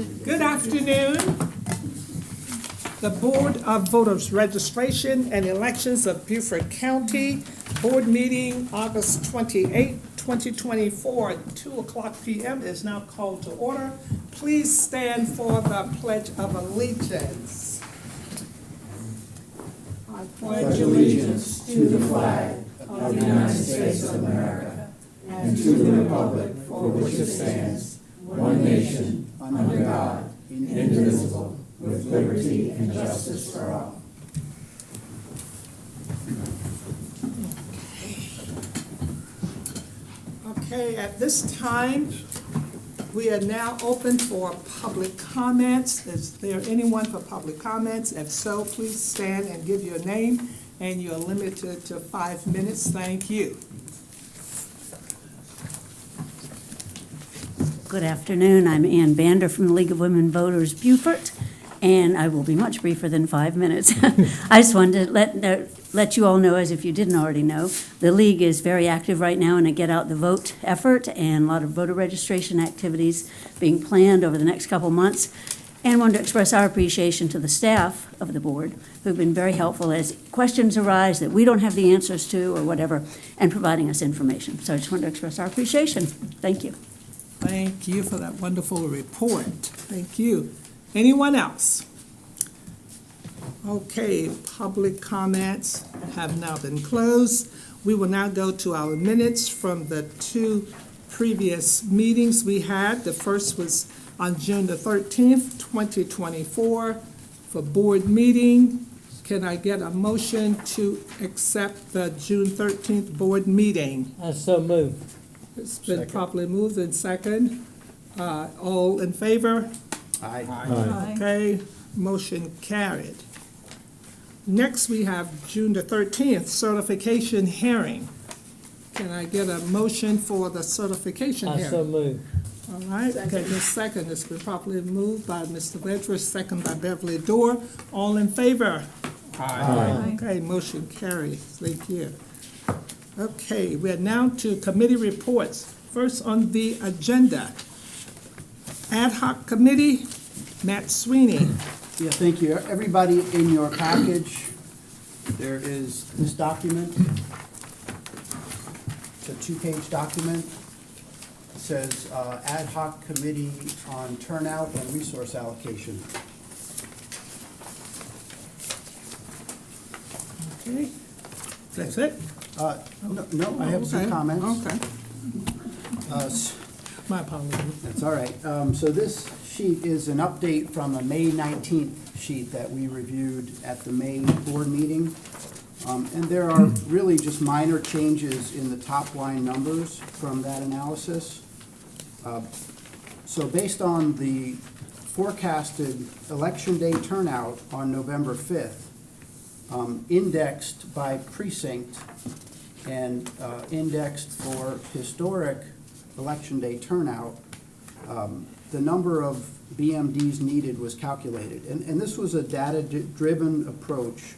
Good afternoon. The Board of Voters Registration and Elections of Beaufort County, Board meeting August 28, 2024 at 2:00 p.m. is now called to order. Please stand for the Pledge of Allegiance. I pledge allegiance to the flag of the United States of America and to the republic for which it stands, one nation, under God, indivisible, with liberty and justice for all. Okay, at this time, we are now open for public comments. Is there anyone for public comments? If so, please stand and give your name, and you're limited to 5 minutes. Thank you. Good afternoon. I'm Ann Bander from the League of Women Voters, Beaufort, and I will be much briefer than 5 minutes. I just wanted to let you all know, as if you didn't already know, the League is very active right now in a Get Out the Vote effort, and a lot of voter registration activities being planned over the next couple months. And wanted to express our appreciation to the staff of the board, who've been very helpful as questions arise that we don't have the answers to or whatever, and providing us information. So I just wanted to express our appreciation. Thank you. Thank you for that wonderful report. Thank you. Anyone else? Okay, public comments have now been closed. We will now go to our minutes from the two previous meetings we had. The first was on June the 13th, 2024, for board meeting. Can I get a motion to accept the June 13th board meeting? I so move. It's been properly moved and second. All in favor? Aye. Okay, motion carried. Next, we have June the 13th, certification hearing. Can I get a motion for the certification I hearing? so move. All right, okay, the second has been properly moved by Mr. Vedras, second by Beverly Dorr. All in favor? Aye. Okay, motion carries. Thank you. Okay, we're now to committee reports. First on the agenda, ad hoc committee, Matt Sweeney. Yeah, thank you. Everybody, in your package, there is this document. It's a two-page document. It says ad hoc committee on turnout and resource allocation. Okay, that's it? No, I have some Okay, comments. Okay, my apologies. That's all right. So this sheet is an update from a May 19th sheet that we reviewed at the May board meeting. And there are really just minor changes in the top line numbers from that analysis. So based on the forecasted election day turnout on November 5th, indexed by precinct and indexed for historic election day turnout, the number of BMDs needed was calculated. And this was a data-driven approach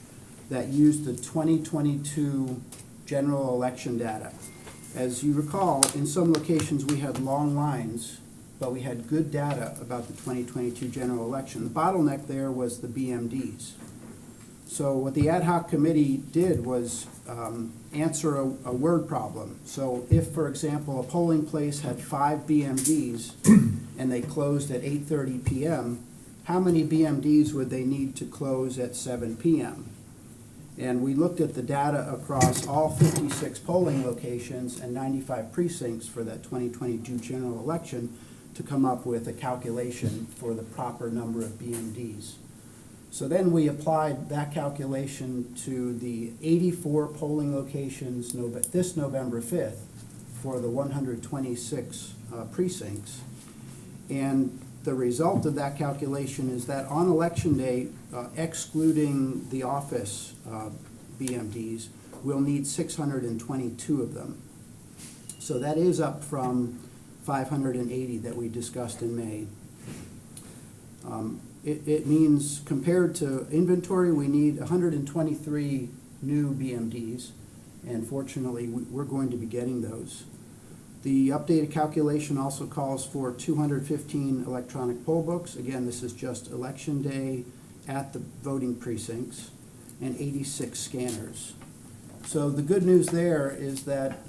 that used the 2022 general election data. As you recall, in some locations we had long lines, but we had good data about the 2022 general election. The bottleneck there was the BMDs. So what the ad hoc committee did was answer a word problem. So if, for example, a polling place had 5 BMDs and they closed at 8:30 p.m., how many BMDs would they need to close at 7 p.m.? And we looked at the data across all 56 polling locations and 95 precincts for that 2022 general election to come up with a calculation for the proper number of BMDs. So then we applied that calculation to the 84 polling locations this November 5th for the 126 precincts. And the result of that calculation is that on election day, excluding the office BMDs, we'll need 622 of them. So that is up from 580 that we discussed in May. It means compared to inventory, we need 123 new BMDs, and fortunately, we're going to be getting those. The updated calculation also calls for 215 electronic poll books. Again, this is just election day at the voting precincts, and 86 scanners. So the good news there is that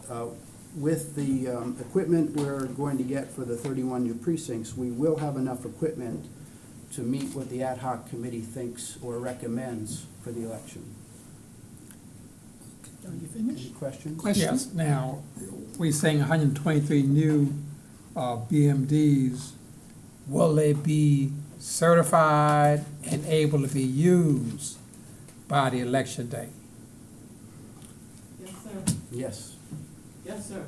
with the equipment we're going to get for the 31 new precincts, we will have enough equipment to meet what the ad hoc committee thinks or recommends for the election. Are you Any finished? questions? Questions? Yes, now, we saying 123 new BMDs. Will they be certified and able to be used by the election day? Yes, sir. Yes. Yes, sir.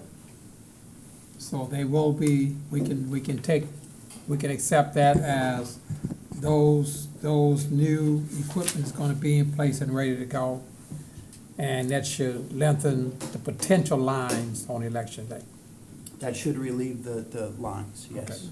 So they will be, we can accept that as those new equipment is gonna be in place and ready to go. And that should lengthen the potential lines on election day. That should relieve the lines, yes.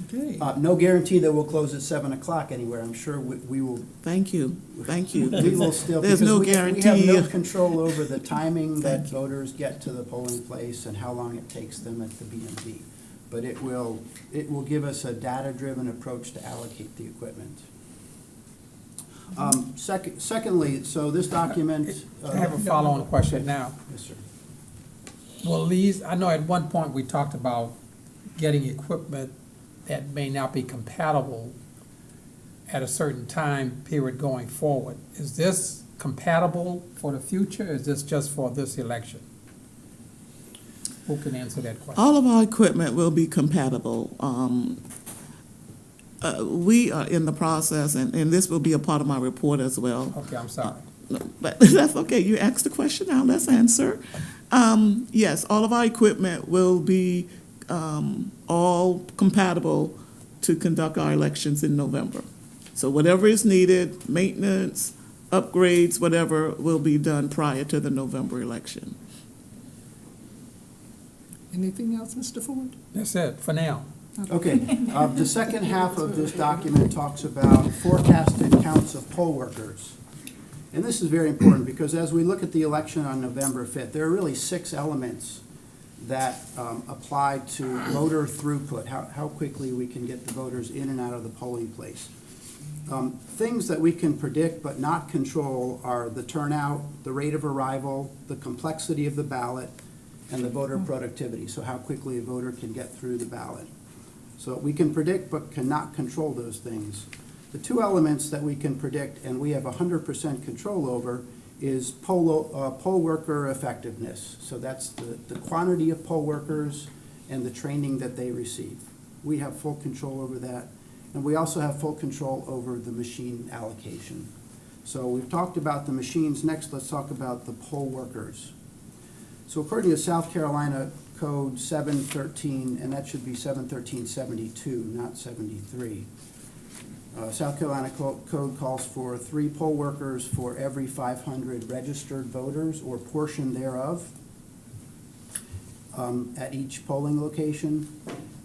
Okay. No guarantee that we'll close at 7 o'clock anywhere. I'm sure we will. Thank you, thank you. We will still. There's because no we have guarantee. no control over the timing that Thank you. voters get to the polling place and how long it takes them at the BMV. But it will give us a data-driven approach to allocate the equipment. Secondly, so this document. I have a follow-on question now. Yes, sir. Well, these, I know at one point we talked about getting equipment that may not be compatible at a certain time period going forward. Is this compatible for the future, or is this just for this election? Who can answer that question? All of our equipment will be compatible. We are in the process, and this will be a part of my report as well. Okay, I'm sorry. No, but that's okay, you asked the question, now let's answer. Yes, all of our equipment will be all compatible to conduct our elections in November. So whatever is needed, maintenance, upgrades, whatever, will be done prior to the November election. Anything else, Mr. Ford? That's it, for now. Okay, the second half of this document talks about forecasted counts of poll workers. And this is very important because as we look at the election on November 5th, there are really 6 elements that apply to voter throughput, how quickly we can get the voters in and out of the polling place. Things that we can predict but not control are the turnout, the rate of arrival, the complexity of the ballot, and the voter productivity, so how quickly a voter can get through the ballot. So we can predict but cannot control those things. The 2 elements that we can predict and we have 100% control over is poll worker effectiveness. So that's the quantity of poll workers and the training that they receive. We have full control over that. And we also have full control over the machine allocation. So we've talked about the machines. Next, let's talk about the poll workers. So according to South Carolina Code 713, and that should be 71372, not 73. South Carolina Code calls for 3 poll workers for every 500 registered voters or portion thereof at each polling location.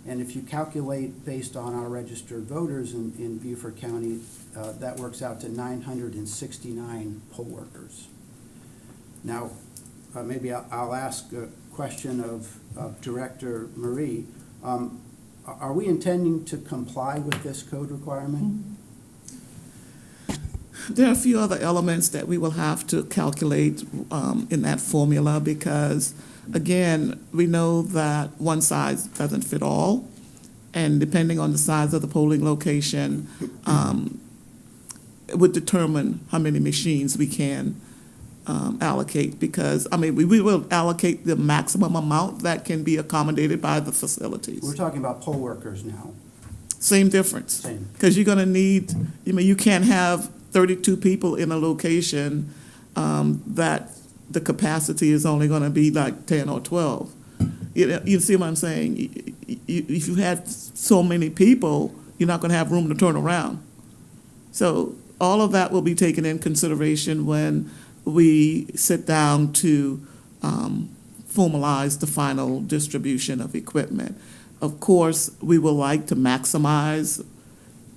And if you calculate based on our registered voters in Beaufort County, that works out to 969 poll workers. Now, maybe I'll ask a question of Director Marie. Are we intending to comply with this code requirement? There are a few other elements that we will have to calculate in that formula because, again, we know that one size doesn't fit all, and depending on the size of the polling location, it would determine how many machines we can allocate because, I mean, we will allocate the maximum amount that can be accommodated by the facilities. We're talking about poll workers now. Same difference. Same. Because you're going to need, you can't have 32 people in a location that the capacity is only going to be like 10 or 12. You see what I'm saying? If you had so many people, you're not going to have room to turn around. So all of that will be taken in consideration when we sit down to formalize the final distribution of equipment. Of course, we will like to maximize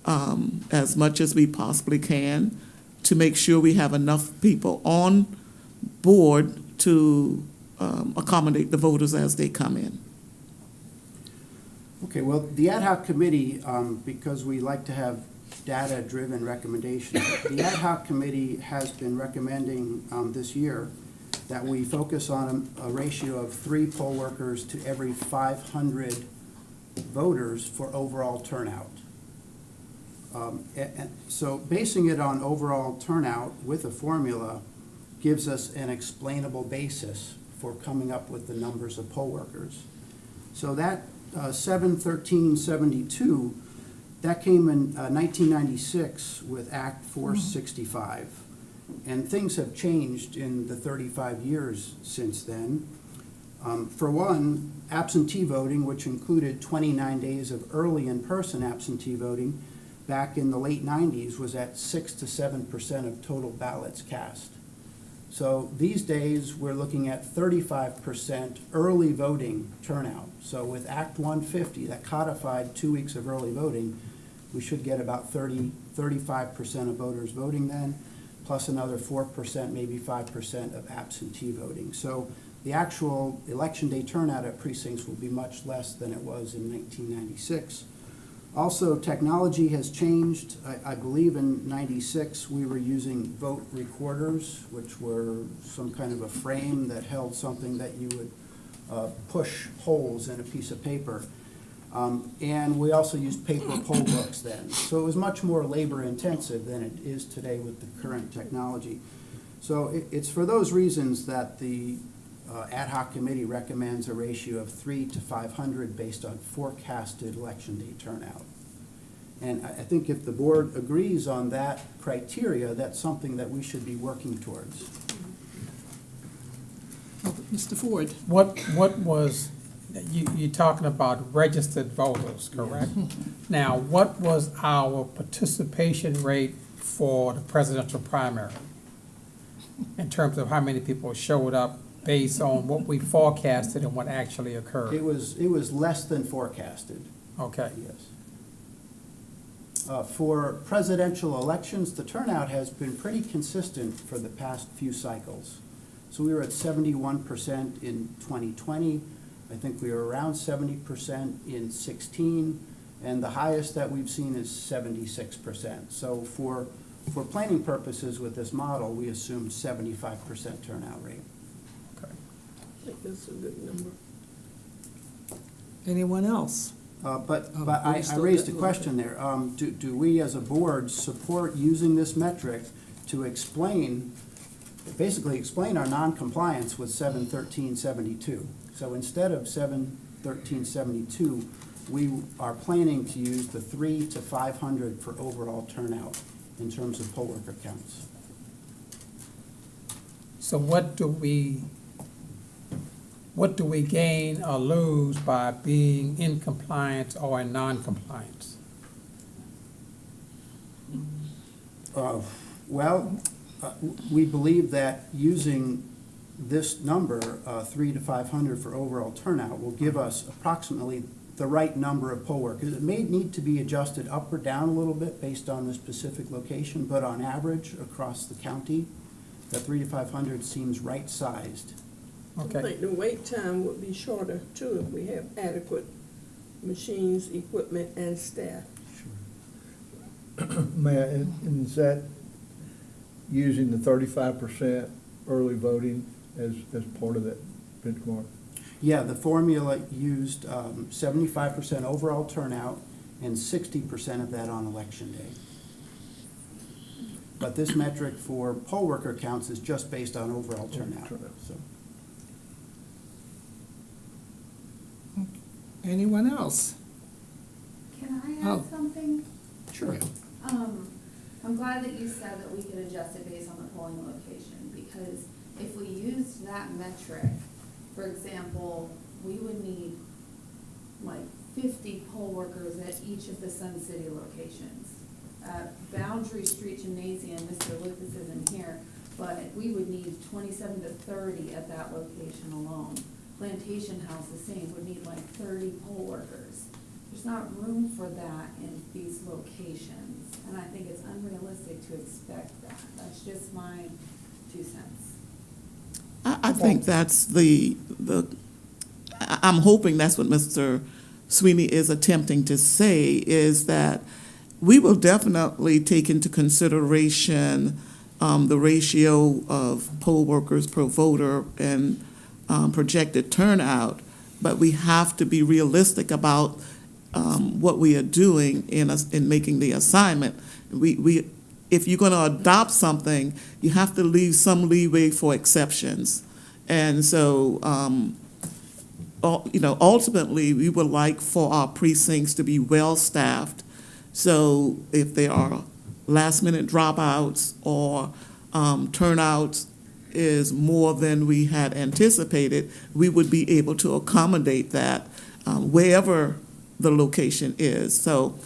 as much as we possibly can to make sure we have enough people on board to accommodate the voters as they come in. Okay, well, the ad hoc committee, because we like to have data-driven recommendations, the ad hoc committee has been recommending this year that we focus on a ratio of 3 poll workers to every 500 voters for overall turnout. So basing it on overall turnout with a formula gives us an explainable basis for coming up with the numbers of poll workers. So that 71372, that came in 1996 with Act 465. And things have changed in the 35 years since then. For one, absentee voting, which included 29 days of early in-person absentee voting, back in the late 90s was at 6 to 7% of total ballots cast. So these days, we're looking at 35% early voting turnout. So with Act 150, that codified 2 weeks of early voting, we should get about 35% of voters voting then, plus another 4%, maybe 5% of absentee voting. So the actual election day turnout at precincts will be much less than it was in 1996. Also, technology has changed. I believe in 96, we were using vote recorders, which were some kind of a frame that held something that you would push holes in a piece of paper. And we also used paper poll books then. So it was much more labor intensive than it is today with the current technology. So it's for those reasons that the ad hoc committee recommends a ratio of 3 to 500 based on forecasted election day turnout. And I think if the board agrees on that criteria, that's something that we should be working towards. Mr. Ford? What was, you're talking about registered voters, correct? Now, what was our participation rate for the presidential primary in terms of how many people showed up based on what we forecasted and what actually occurred? It was less than forecasted, Okay. yes. For presidential elections, the turnout has been pretty consistent for the past few cycles. So we were at 71% in 2020. I think we were around 70% in 16, and the highest that we've seen is 76%. So for planning purposes with this model, we assumed 75% turnout rate. I think that's a good number. Anyone else? But we I still raised a got- question there. Do we as a board support using this metric to basically explain our non-compliance with 71372? So instead of 71372, we are planning to use the 3 to 500 for overall turnout in terms of poll worker counts. So what do we gain or lose by being in compliance or in non-compliance? We believe that using this number, 3 to 500 for overall turnout, will give us approximately the right number of poll workers. It may need to be adjusted up or down a little bit based on the specific location, but on average across the county, that 3 to 500 seems right-sized. I Okay. think the wait time would be shorter too if we have adequate machines, equipment, and staff. Mayor, and is that using the 35% early voting as part of that benchmark? Yeah, the formula used 75% overall turnout and 60% of that on election day. But this metric for poll worker counts is just based on overall turnout. So. Anyone else? Can I Oh. add something? Sure. I'm glad that you said that we could adjust it based on the polling location, because if we used that metric, for example, we would need like 50 poll workers at each of the Sun City locations. Boundary Street Gymnasium, Mr. Lucas isn't here, but we would need 27 to 30 at that location alone. Plantation House, the same, would need like 30 poll workers. There's not room for that in these locations, and I think it's unrealistic to expect that. That's just my 2 cents. I think that's I'm hoping that's what Mr. Sweeney is attempting to say, is that we will definitely take into consideration the ratio of poll workers per voter and projected turnout, but we have to be realistic about what we are doing in making the assignment. If you're going to adopt something, you have to leave some leeway for exceptions. And so, ultimately, we would like for our precincts to be well-staffed. So if there are last-minute dropouts or turnouts is more than we had anticipated, we would be able to accommodate that wherever the location is. So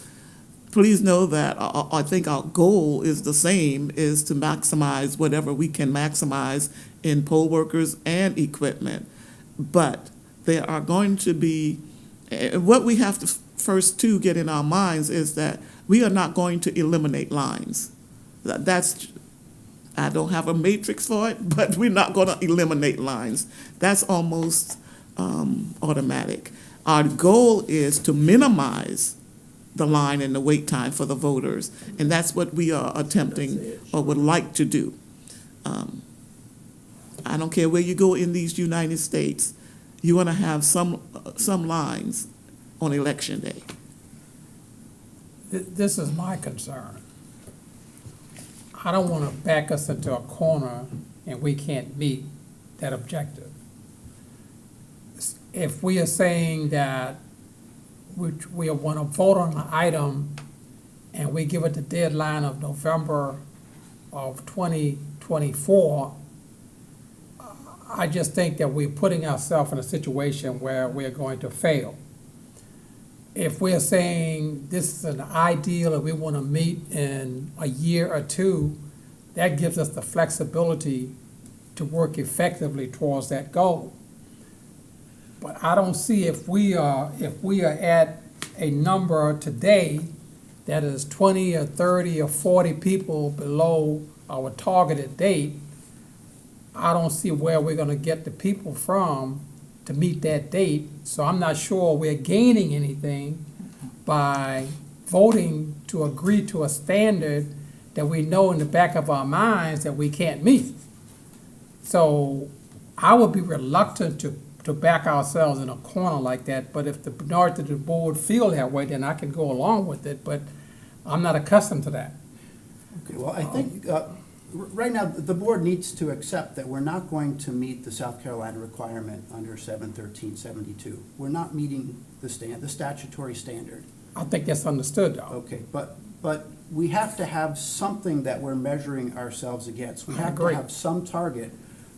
please know that I think our goal is the same, is to maximize whatever we can maximize in poll workers and equipment. But there are going to be, what we have to first to get in our minds is that we are not going to eliminate lines. That's, I don't have a matrix for it, but we're not going to eliminate lines. That's almost automatic. Our goal is to minimize the line and the wait time for the voters, and that's what we are attempting or would like to do. I don't care where you go in these United States, you want to have some lines on election day. This is my concern. I don't want to back us into a corner and we can't meet that objective. If we are saying that we want to vote on an item and we give it the deadline of November of 2024, I just think that we're putting ourselves in a situation where we're going to fail. If we're saying this is an ideal and we want to meet in a year or two, that gives us the flexibility to work effectively towards that goal. But I don't see if we are at a number today that is 20 or 30 or 40 people below our targeted date, I don't see where we're going to get the people from to meet that date. So I'm not sure we're gaining anything by voting to agree to a standard that we know in the back of our minds that we can't meet. So I would be reluctant to back ourselves in a corner like that, but if the majority of the board feel that way, then I can go along with it, but I'm not accustomed to that. Okay, well, I think, right now, the board needs to accept that we're not going to meet the South Carolina requirement under 71372. We're not meeting the statutory standard. I think that's understood, though. Okay, but we have to have something that we're measuring ourselves against. We I have to agree. have some target,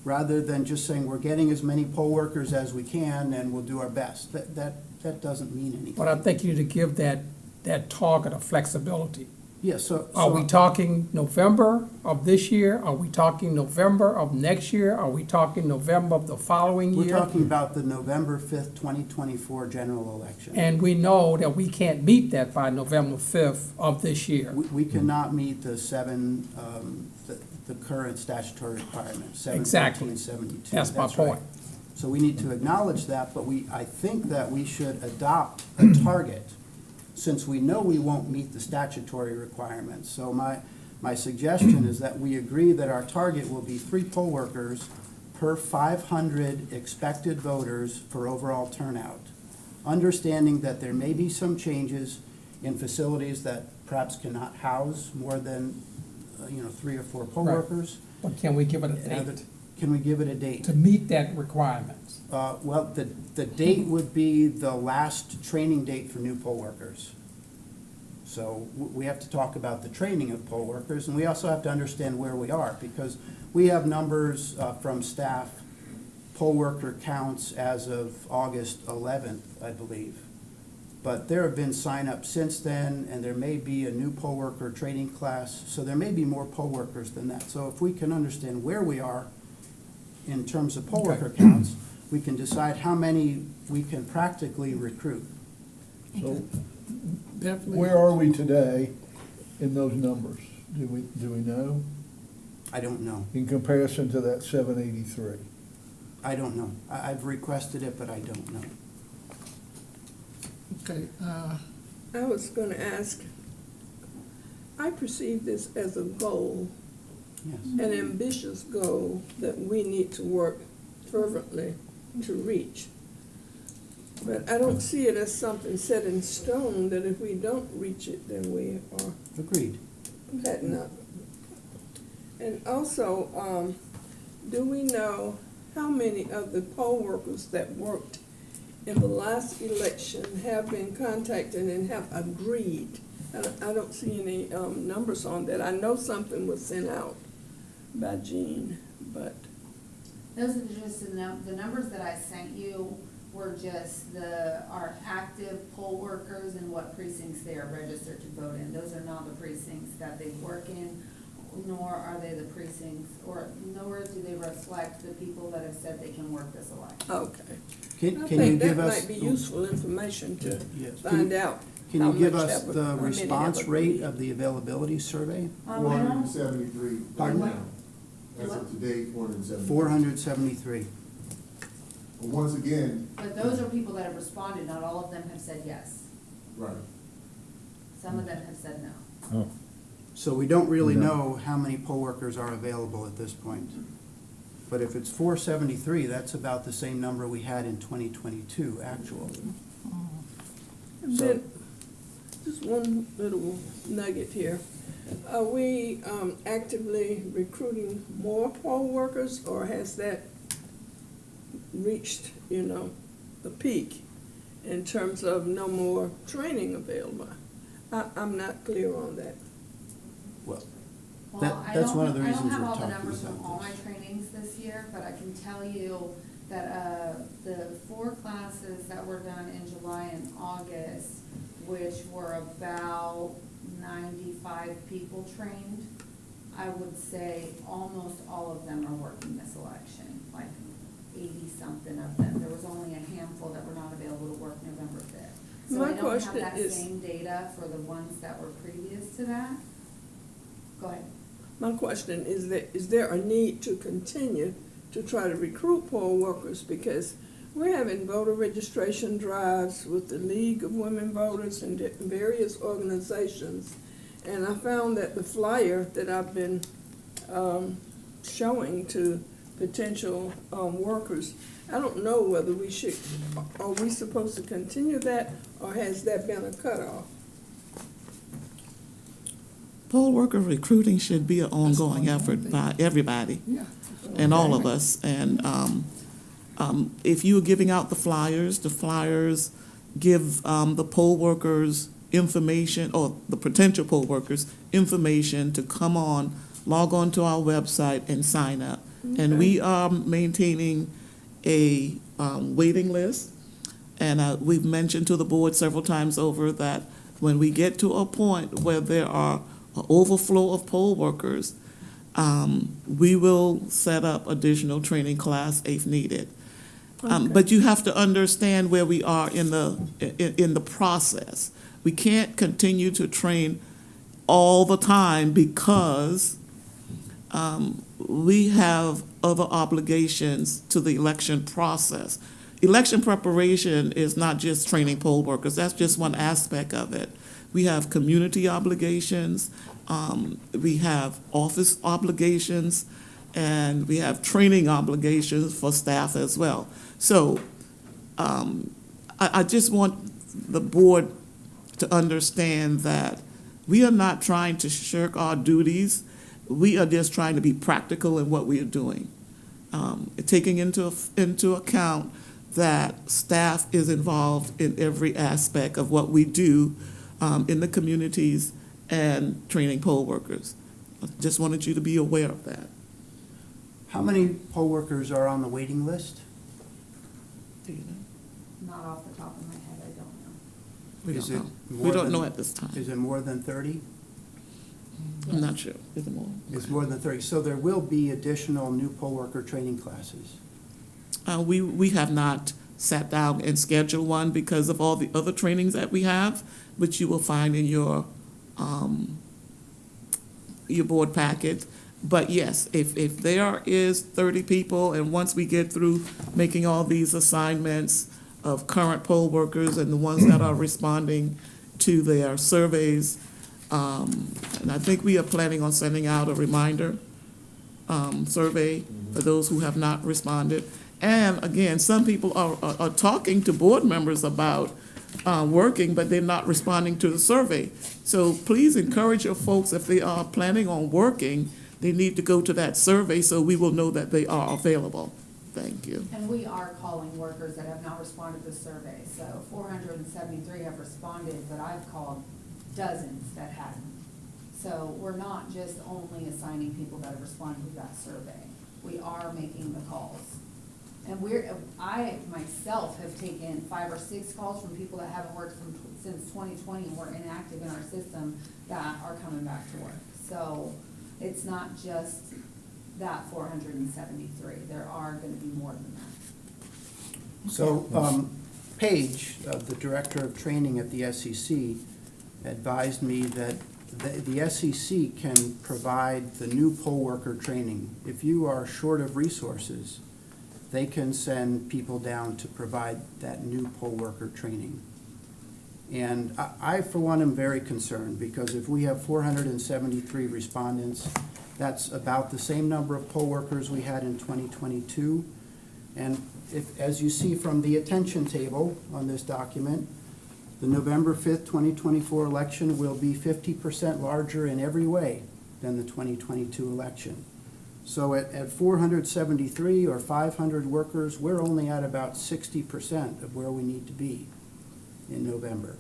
rather than just saying we're getting as many poll workers as we can and we'll do our best. That doesn't mean anything. But I think you need to give that target of flexibility. Yeah, so. Are we talking November of this year? Are we talking November of next year? Are we talking November of the following year? We're talking about the November 5th, 2024 general election. And we know that we can't meet that by November 5th of this year. We cannot meet the the current statutory requirement, Exactly. 71372. That's my right. point. So we need to acknowledge that, but I think that we should adopt a target, since we know we won't meet the statutory requirements. So my suggestion is that we agree that our target will be 3 poll workers per 500 expected voters for overall turnout, understanding that there may be some changes in facilities that perhaps cannot house more than 3 or 4 poll Right. workers. But can we give it a And date Can we give it a date? to meet that requirement? Well, the date would be the last training date for new poll workers. So we have to talk about the training of poll workers, and we also have to understand where we are, because we have numbers from staff, poll worker counts as of August 11th, I believe. But there have been sign-ups since then, and there may be a new poll worker training class, so there may be more poll workers than that. So if we can understand where we are in terms of poll worker counts, we can decide how many we can practically recruit. So Definitely. where are we today in those numbers? Do we know, I don't know. in comparison to that 783? I don't know. I've requested it, but I don't know. Okay, I was gonna ask, I perceive this as a goal, Yes. an ambitious goal that we need to work fervently to reach. But I don't see it as something set in stone that if we don't reach it, then we are Agreed. heading up. And also, do we know how many of the poll workers that worked in the last election have been contacted and have agreed? I don't see any numbers on that. I know something was sent out by Jean, but Those are just the numbers that I sent you were just our active poll workers and what precincts they are registered to vote in. Those are not the precincts that they work in, nor are they the precincts, nor do they reflect the people that have said they can work this election. okay. I Can you think that give us? might be useful information to Yes. find out. Can how you give much us have- the how many have response rate agreed. of the availability survey? I Four hundred and don't, seventy-three right Pardon? now. As of today, 473. 473. But once again, but those are people that have responded, not all of them have said yes. right, Some of them have said no. So we don't really No. know how many poll workers are available at this point. But if it's 473, that's about the same number we had in 2022, actual. And So- then, just one little nugget here. Are we actively recruiting more poll workers, or has that reached, the peak in terms of no more training available? I'm not clear on that. Well, Well, That- I that's don't- one of the I don't reasons have we're all the talking numbers from about all my this. trainings this year, but I can tell you that, the 4 classes that were done in July and August, which were about 95 people trained, I would say almost all of them are working this election, like 80-something of them. There was only a handful that were not available to work November 5th. So My I don't have question that is- same data for the ones that were previous to that. Go ahead. My question is there a need to continue to try to recruit poll workers? Because we're having voter registration drives with the League of Women Voters and various organizations. And I found that the flyer that I've been showing to potential workers, I don't know whether are we supposed to continue that, or has that been a cutoff? poll worker recruiting should be an ongoing effort by everybody yeah. and all of us. And if you're giving out the flyers give the poll workers information, or the potential poll workers information to come on, log on to our website and sign up. And we are maintaining a waiting list. And we've mentioned to the board several times over that when we get to a point where there are an overflow of poll workers, we will set up additional training class if needed. But you have to understand where we are in the process. We can't continue to train all the time because we have other obligations to the election process. Election preparation is not just training poll workers. That's just one aspect of it. We have community obligations, we have office obligations, and we have training obligations for staff as well. So I just want the board to understand that we are not trying to shirk our duties. We are just trying to be practical in what we are doing, taking into account that staff is involved in every aspect of what we do in the communities and training poll workers. I just wanted you to be aware of that. How many poll workers are on the waiting list? Do you know? Not off the top of my head, I don't know. We Is don't it know. We more don't than- know at this time. Is it more than 30? I'm not sure. Is it more? It's more than 30. So there will be additional new poll worker training classes. We have not sat down and scheduled one because of all the other trainings that we have, which you will find in your board packet. But yes, if there is 30 people, and once we get through making all these assignments of current poll workers and the ones that are responding to their surveys, and I think we are planning on sending out a reminder survey for those who have not responded. And again, some people are talking to board members about working, but they're not responding to the survey. So please encourage your folks, if they are planning on working, they need to go to that survey so we will know that they are available. Thank you. And we are calling workers that have not responded to the survey. So 473 have responded, but I've called dozens that hadn't. So we're not just only assigning people that have responded to that survey. We are making the calls. And I myself have taken 5 or 6 calls from people that haven't worked since 2020 and were inactive in our system that are coming back to work. So it's not just that 473. There are going to be more than that. So, Paige, the Director of Training at the SEC, advised me that the SEC can provide the new poll worker training. If you are short of resources, they can send people down to provide that new poll worker training. And I, for one, am very concerned, because if we have 473 respondents, that's about the same number of poll workers we had in 2022. And if, as you see from the attention table on this document, the November 5th, 2024 election will be 50% larger in every way than the 2022 election. So at 473 or 500 workers, we're only at about 60% of where we need to be in November.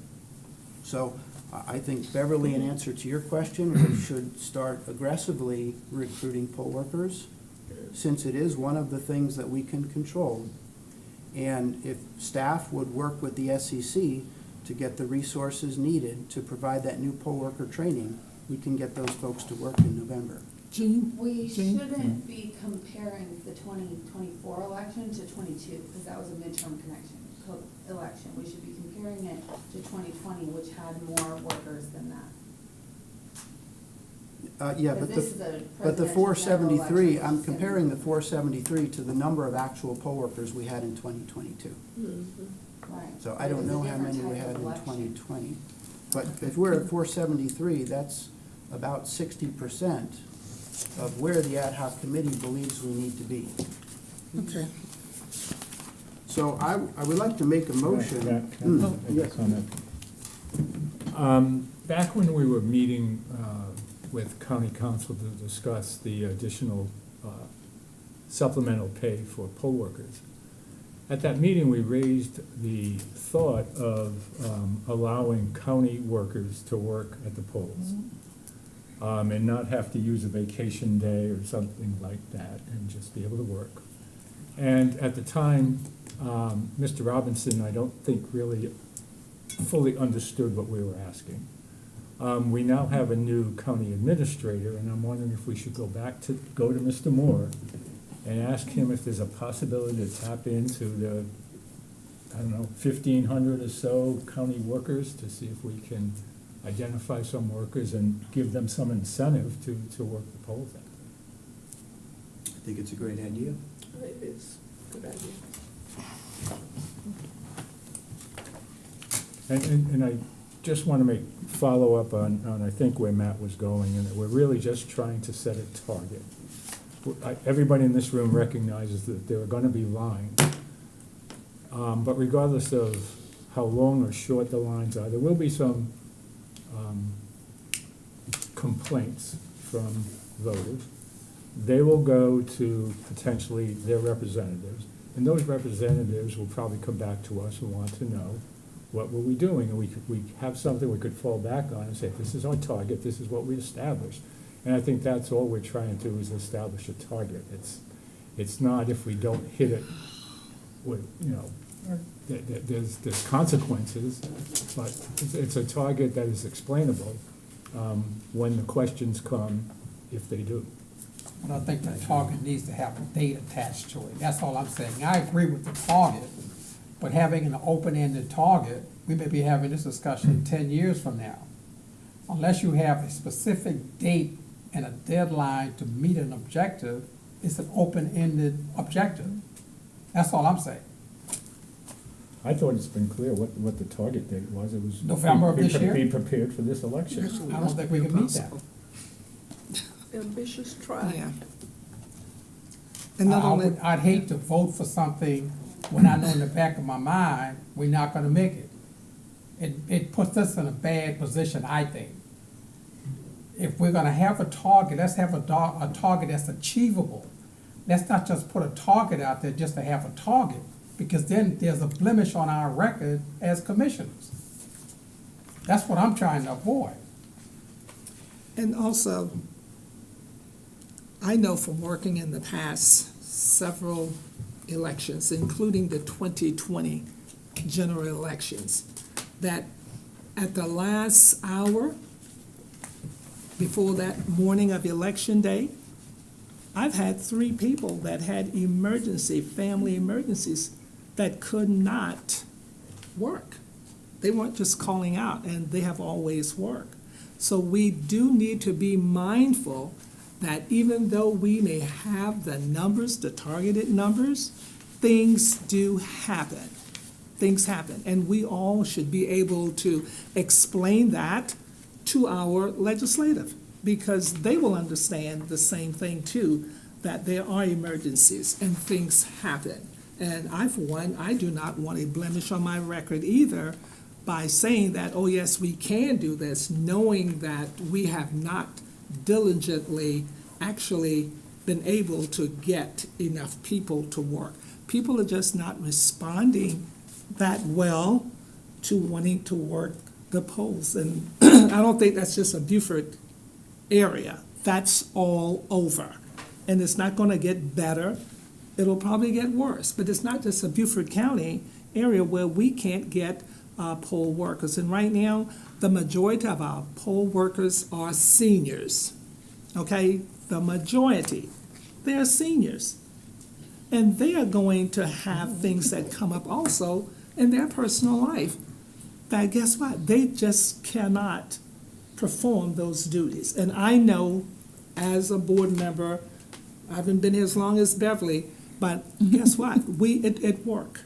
So I think, Beverly, in answer to your question, we should start aggressively recruiting poll workers, since it is one of the things that we can control. And if staff would work with the SEC to get the resources needed to provide that new poll worker training, we can get those folks to work in November. Jean? We Jane? shouldn't be comparing the 2024 election to 22, because that was a midterm election. We should be comparing it to 2020, which had more workers than that. Yeah, Because but this is a the presidential 473, general election, I'm which is comparing the 473 to the number of actual poll workers we had in 2022. Right. So I don't It was a know how different many we type had of in election. 2020. But if we're at 473, that's about 60% of where the ad hoc committee believes we need to be. Okay. So I would like to make a motion. Yes. Back when we were meeting with county council to discuss the additional supplemental pay for poll workers, at that meeting, we raised the thought of allowing county workers to work at the polls and not have to use a vacation day or something like that, and just be able to work. And at the time, Mr. Robinson, I don't think really fully understood what we were asking. We now have a new county administrator, and I'm wondering if we should go to Mr. Moore and ask him if there's a possibility to tap into the, 1,500 or so county workers, to see if we can identify some workers and give them some incentive to work the polls out there. I think it's a great idea. It is a good idea. And I just want to follow up on I think where Matt was going, and that we're really just trying to set a target. Everybody in this room recognizes that there are going to be lines. But regardless of how long or short the lines are, there will be some complaints from voters. They will go to potentially their representatives, and those representatives will probably come back to us and want to know, what were we doing? And we have something we could fall back on and say, this is our target, this is what we established. And I think that's all we're trying to do, is establish a target. It's not if we don't hit it with, there's consequences, but it's a target that is explainable when the questions come, if they do. But I think the target needs to have a date attached to it. That's all I'm saying. I agree with the target, but having an open-ended target, we may be having this discussion 10 years from now. Unless you have a specific date and a deadline to meet an objective is an open-ended objective. That's all I'm saying. I thought it's been clear what the target date was. It was. November of this year? Be prepared for this election. I don't think we can meet that. Ambitious try. Yeah. And not only, I'd hate to vote for something when I know in the back of my mind, we're not gonna make it. It puts us in a bad position, I think. If we're gonna have a target, let's have a target that's achievable. Let's not just put a target out there just to have a target, because then there's a blemish on our record as commissioners. That's what I'm trying to avoid. and also, I know from working in the past several elections, including the 2020 general elections, that at the last hour, before that morning of election day, I've had 3 people that had family emergencies, that could not work. They weren't just calling out, and they have always worked. So we do need to be mindful that even though we may have the numbers, the targeted numbers, things do happen. Things happen, and we all should be able to explain that to our legislative, because they will understand the same thing too, that there are emergencies and things happen. And I, for one, I do not want a blemish on my record either by saying that, oh yes, we can do this, knowing that we have not diligently actually been able to get enough people to work. People are just not responding that well to wanting to work the polls. And I don't think that's just a Beaufort area. That's all over. And it's not going to get better. It'll probably get worse. But it's not just a Beaufort County area where we can't get poll workers. And right now, the majority of our poll workers are seniors. Okay? The majority. They're seniors. And they are going to have things that come up also in their personal life that, guess what? They just cannot perform those duties. And I know as a board member, I haven't been here as long as Beverly, but guess what? It worked.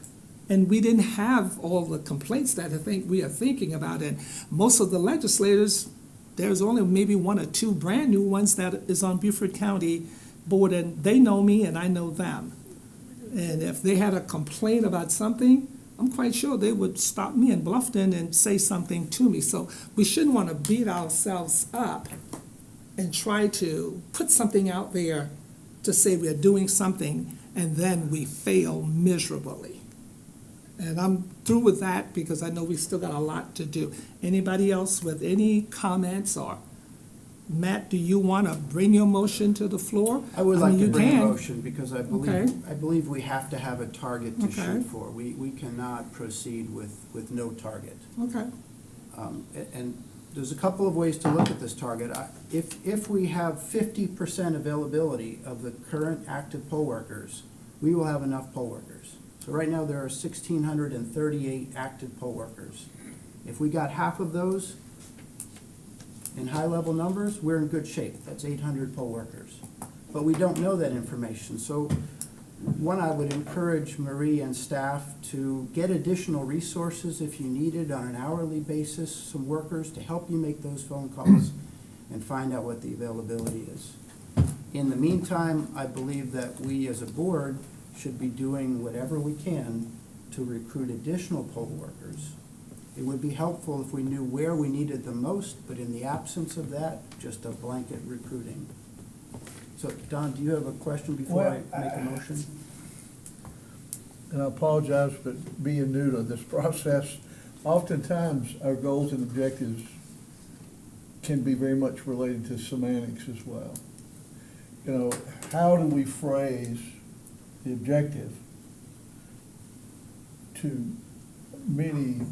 And we didn't have all the complaints that I think we are thinking about. And most of the legislators, there's only maybe 1 or 2 brand new ones that is on Beaufort County Board, and they know me and I know them. And if they had a complaint about something, I'm quite sure they would stop me in Bluffton and say something to me. So we shouldn't want to beat ourselves up and try to put something out there to say we're doing something and then we fail miserably. And I'm through with that because I know we still got a lot to do. Anybody else with any comments? Or Matt, do you want to bring your motion to the floor? I would like mean, to you bring a can. motion because I Okay. believe we have to have a target to Okay. shoot for. We cannot proceed with no target. Okay. And there's a couple of ways to look at this target. If we have 50% availability of the current active poll workers, we will have enough poll workers. So right now, there are 1,638 active poll workers. If we got half of those in high-level numbers, we're in good shape. That's 800 poll workers. But we don't know that information. So one, I would encourage Marie and staff to get additional resources if you need it on an hourly basis, some workers to help you make those phone calls and find out what the availability is. In the meantime, I believe that we as a board should be doing whatever we can to recruit additional poll workers. It would be helpful if we knew where we needed them most, but in the absence of that, just a blanket recruiting. So, Don, do you have a question before I make a motion? And I apologize for being new to this process. Oftentimes, our goals and objectives can be very much related to semantics as well. You know, how do we phrase the objective? To many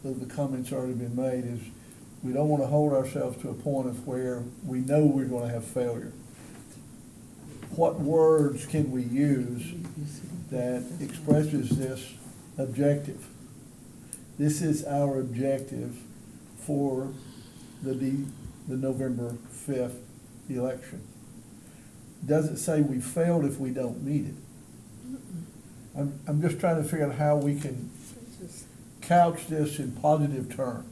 of the comments already been made is we don't want to hold ourselves to a point of where we know we're going to have failure. What words can we use that expresses this objective? This is our objective for the November 5th election. Doesn't say we failed if we don't meet it. I'm just trying to figure out how we can couch this in positive terms.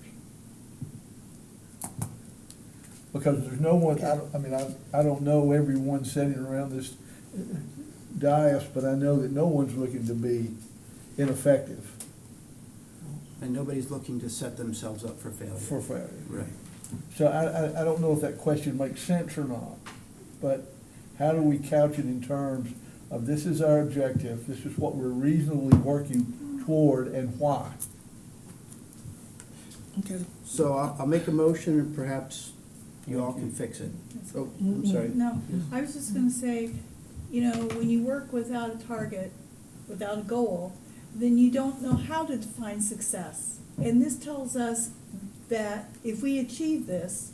Because there's no one, I don't know everyone sitting around this dais, but I know that no one's looking to be ineffective And nobody's looking to set themselves up for failure. for failure. Right. So I don't know if that question makes sense or not, but how do we couch it in terms of this is our objective, this is what we're reasonably working toward, and why? Okay. So I'll make a motion and perhaps you all can fix it. Oh, I'm sorry. No, I was just gonna say, you know, when you work without a target, without a goal, then you don't know how to define success. And this tells us that if we achieve this,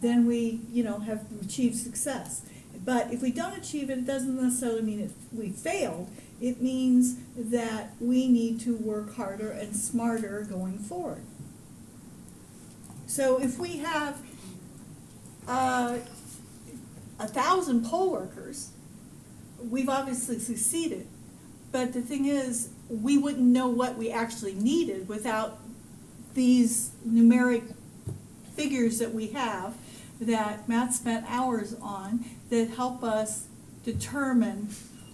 then we, you know, have achieved success. But if we don't achieve it, it doesn't necessarily mean we failed. It means that we need to work harder and smarter going forward. So if we have 1,000 poll workers, we've obviously succeeded. But the thing is, we wouldn't know what we actually needed without these numeric figures that we have that Matt spent hours on that help us determine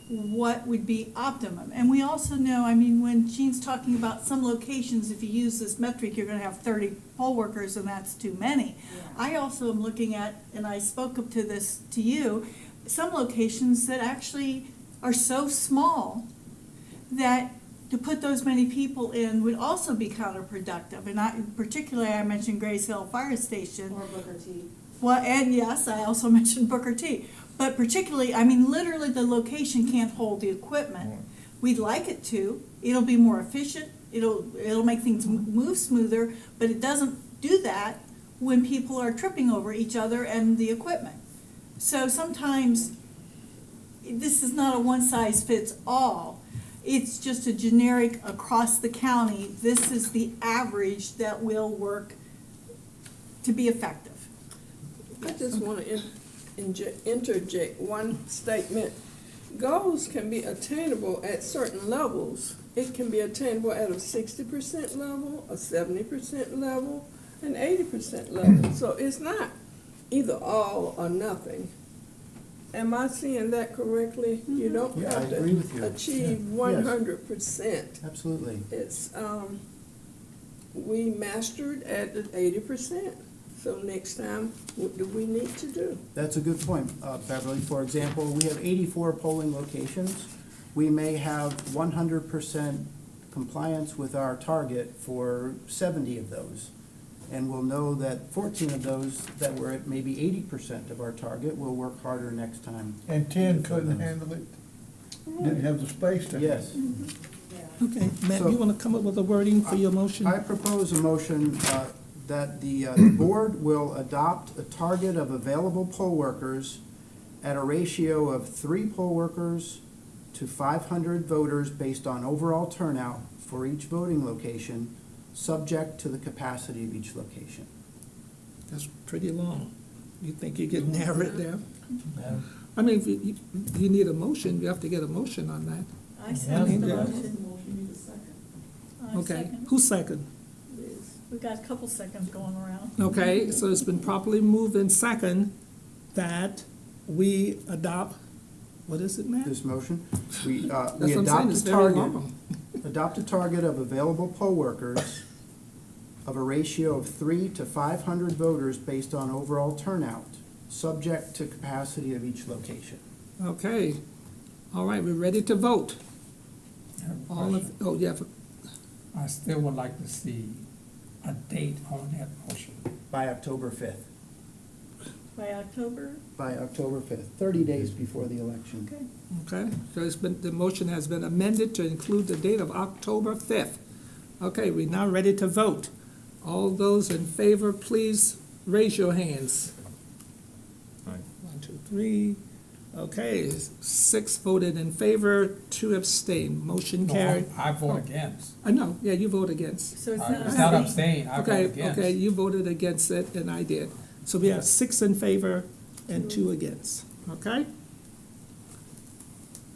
what would be optimum. And we also know, I mean, when Jean's talking about some locations, if you use this metric, you're gonna have 30 poll workers and that's too many. I also am looking at, and I spoke up to this to you, some locations that actually are so small that to put those many people in would also be counterproductive. And particularly I mentioned Grace Hill Fire Station. Or Booker T. Well, and yes, I also mentioned Booker T. But particularly, I mean, literally the location can't hold the equipment. We'd like it to. It'll be more efficient. It'll make things move smoother, but it doesn't do that when people are tripping over each other and the equipment. So sometimes this is not a one size fits all. It's just a generic across the county. This is the average that will work to be effective. I just want to interject one statement. Goals can be attainable at certain levels. It can be attainable at a 60% level, a 70% level, an 80% level. So it's not either all or nothing. Am I seeing that correctly? You don't Yeah, have I agree with to you. achieve Yes. 100%. Absolutely. It's, we mastered at 80%. So next time, what do we need to do? That's a good point, Beverly. For example, we have 84 polling locations. We may have 100% compliance with our target for 70 of those. And we'll know that 14 of those that were at maybe 80% of our target will work harder next time. And 10 couldn't handle it, didn't have the space to. Yes. Okay, Matt, So- you want to come up with a wording for your motion? I propose a motion that the board will adopt a target of available poll workers at a ratio of 3 poll workers to 500 voters based on overall turnout for each voting location, subject to the capacity of each location. That's pretty long. You think you could narrow it down? I mean, if you need a motion, you have to get a motion on that. I second the Yeah. motion. I Okay, second. who's second? We've got a couple seconds going around. Okay, so it's been properly moved and second that we adopt, what is it, Matt? This motion, we That's what I'm saying, adopt it's a very target, long. adopt a target of available poll workers of a ratio of 3 to 500 voters based on overall turnout, subject to capacity of each location. Okay, all right, we're ready to vote. I have a All of, question. oh, yeah, I still would like to see a date on that motion. By October 5th. By October? By October 5th, 30 days before the election. okay, so it's been, the motion has been amended to include the date of October 5th. Okay, we're now ready to vote. All those in favor, please raise your hands. Aye. 1, 2, 3. Okay, 6 voted in favor, 2 abstained. Motion No, carried. I vote against. I know, yeah, you vote against. So it's It's not not a abstain, I vote Okay, against. okay, you voted against it, and I did. So we have 6 in favor, and 2 against, okay?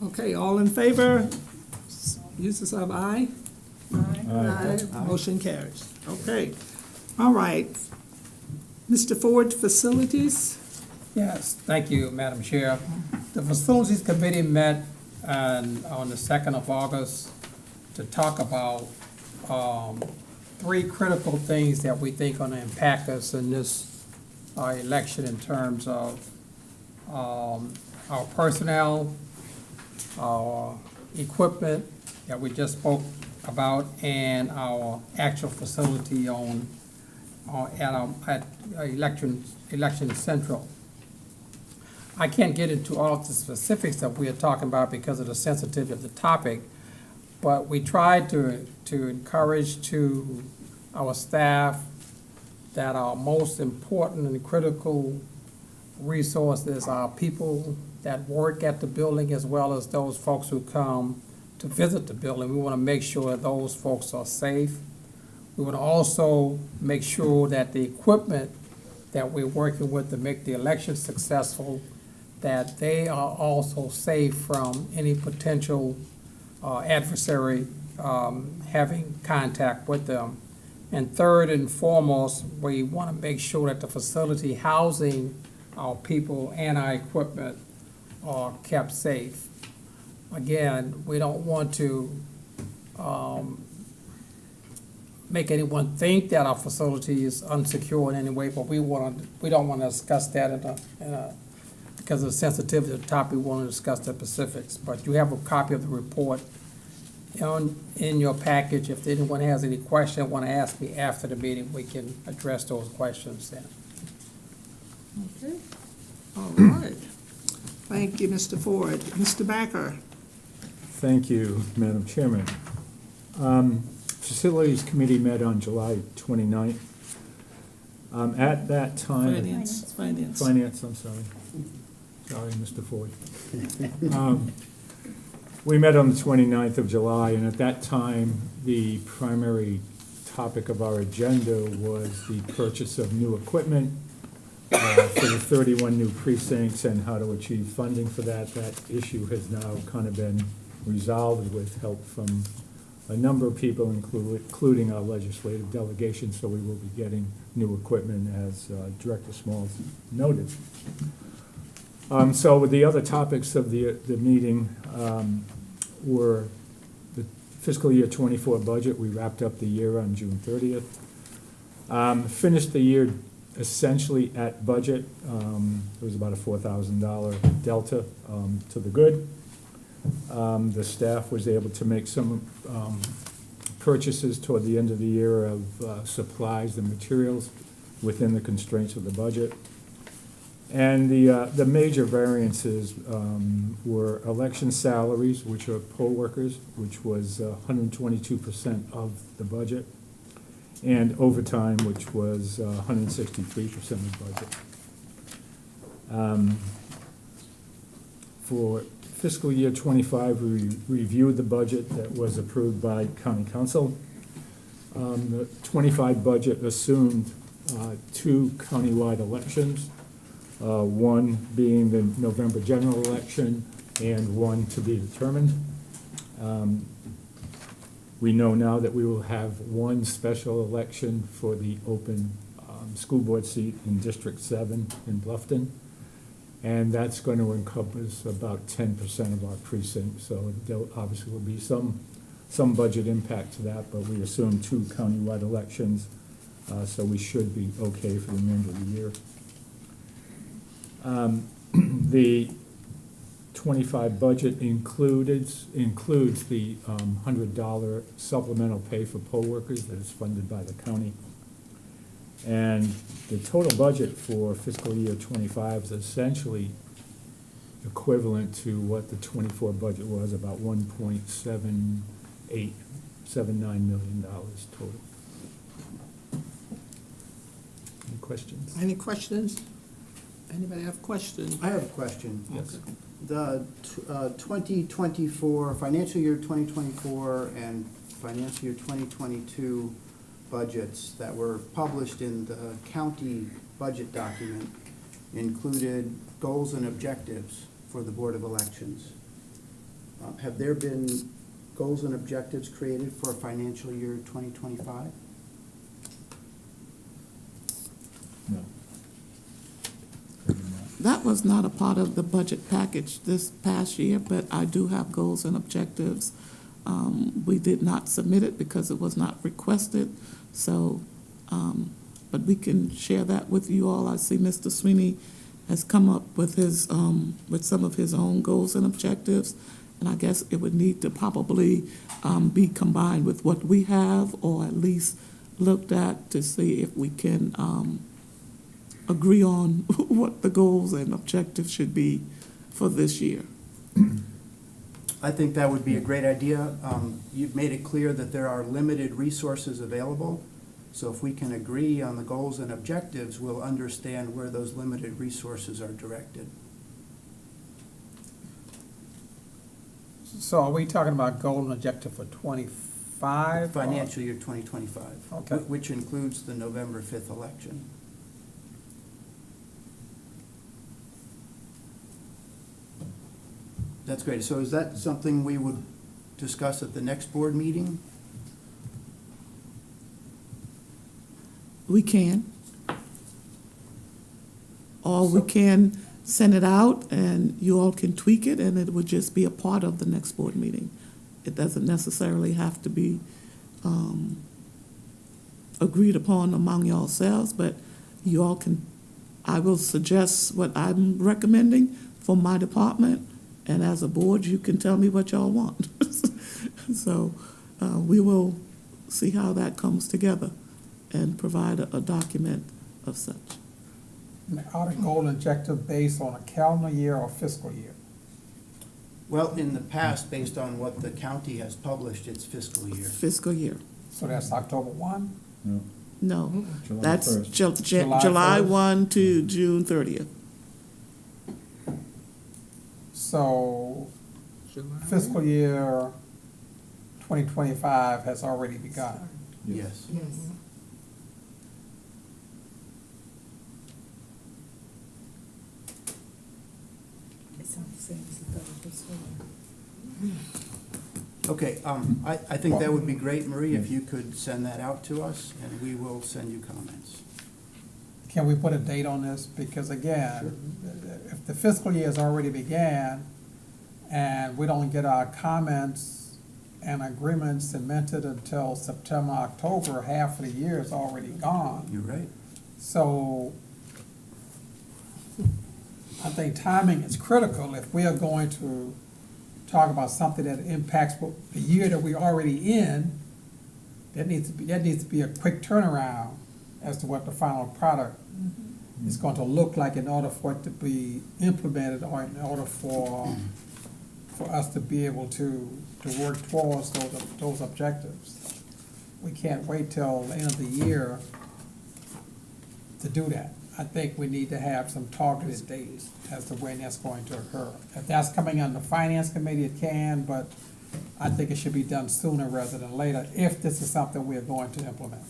Okay, all in favor? Uses of aye? Aye. Motion carries. Okay, all right. Mr. Ford, facilities? Yes, thank you, Madam Chair. The Facilities Committee met on the 2nd of August to talk about 3 critical things that we think are going to impact us in this election in terms of our personnel, our equipment that we just spoke about, and our actual facility at Election Central. I can't get into all of the specifics that we are talking about because of the sensitivity of the topic, but we tried to encourage to our staff that our most important and critical resources are people that work at the building as well as those folks who come to visit the building. We want to make sure those folks are safe. We want to also make sure that the equipment that we're working with to make the election successful, that they are also safe from any potential adversary having contact with them. And third and foremost, we want to make sure that the facility housing our people and our equipment are kept safe. Again, we don't want to make anyone think that our facility is unsecure in any way, but we don't want to discuss that because of the sensitivity of the topic. We want to discuss the specifics. But you have a copy of the report in your package. If anyone has any question, want to ask me after the meeting, we can address those questions then. Okay, all right. Thank you, Mr. Ford. Mr. Backer? Thank you, Madam Chairman. Facilities Committee met on July 29th. At that time. Finance, I'm sorry. Sorry, Mr. Ford. We met on the 29th of July, and at that time, the primary topic of our agenda was the purchase of new equipment for the 31 new precincts and how to achieve funding for that. That issue has now kind of been resolved with help from a number of people, including our legislative delegation, so we will be getting new equipment, as Director Smalls noted. So with the other topics of the meeting were the fiscal year 24 budget. We wrapped up the year on June 30th. Finished the year essentially at budget. It was about a $4,000 delta to the good. The staff was able to make some purchases toward the end of the year of supplies and materials within the constraints of the budget. And the major variances were election salaries, which are poll workers, which was 122% of the budget, and overtime, which was 163% of the budget. For fiscal year 25, we reviewed the budget that was approved by County Council. The 25 budget assumed 2 countywide elections, one being the November general election and one to be determined. We know now that we will have one special election for the open school board seat in District 7 in Bluffton. And that's going to encompass about 10% of our precinct. So there obviously will be some budget impact to that, but we assume 2 countywide elections, so we should be okay for the remainder of the year. The 25 budget includes the $100 supplemental pay for poll workers that is funded by the county. And the total budget for fiscal year 25 is essentially equivalent to what the 24 budget was, about $1.79 million total. Any questions? Any questions? Anybody have questions? I have a question. Yes. The 2024, financial year 2024 and financial year 2022 budgets that were published in the county budget document, included goals and objectives for the Board of Elections. Have there been goals and objectives created for financial year 2025? No. That was not a part of the budget package this past year, but I do have goals and objectives. We did not submit it because it was not requested, so, but we can share that with you all. I see Mr. Sweeney has come up with his, with some of his own goals and objectives, and I guess it would need to probably be combined with what we have, or at least looked at to see if we can agree on what the goals and objectives should be for this year. I think that would be a great idea. You've made it clear that there are limited resources available, so if we can agree on the goals and objectives, we'll understand where those limited resources are directed. So are we talking about goal and objective for 25? Financial year 2025. Okay. Which includes the November 5th election. That's great. So is that something we would discuss at the next board meeting? We can. Or we can send it out and you all can tweak it and it would just be a part of the next board meeting. It doesn't necessarily have to be agreed upon among yourselves, but you all can, I will suggest what I'm recommending for my department, and as a board, you can tell me what y'all want. So we will see how that comes together and provide a document of such. Are the goal and objective based on a calendar year or fiscal year? Well, in the past, based on what the county has published, it's fiscal year. Fiscal year. So that's October 1? No. No, July that's 1st. July 1st. 1 to June 30th. So fiscal year 2025 has already begun. Yes. Okay, I think that would be great, Marie, if you could send that out to us, and we will send you comments. Can we put a date on this? Because again, if the fiscal year has already began and we don't get our comments and agreements cemented until September, October, half of the year is already gone. You're right. So I think timing is critical if we are going to talk about something that impacts the year that we're already in. That needs to be a quick turnaround as to what the final product is going to look like in order for it to be implemented, or in order for us to be able to work towards those objectives. We can't wait till the end of the year to do that. I think we need to have some targeted dates as to when that's going to occur. If that's coming on the finance committee, it can, but I think it should be done sooner rather than later if this is something we are going to implement.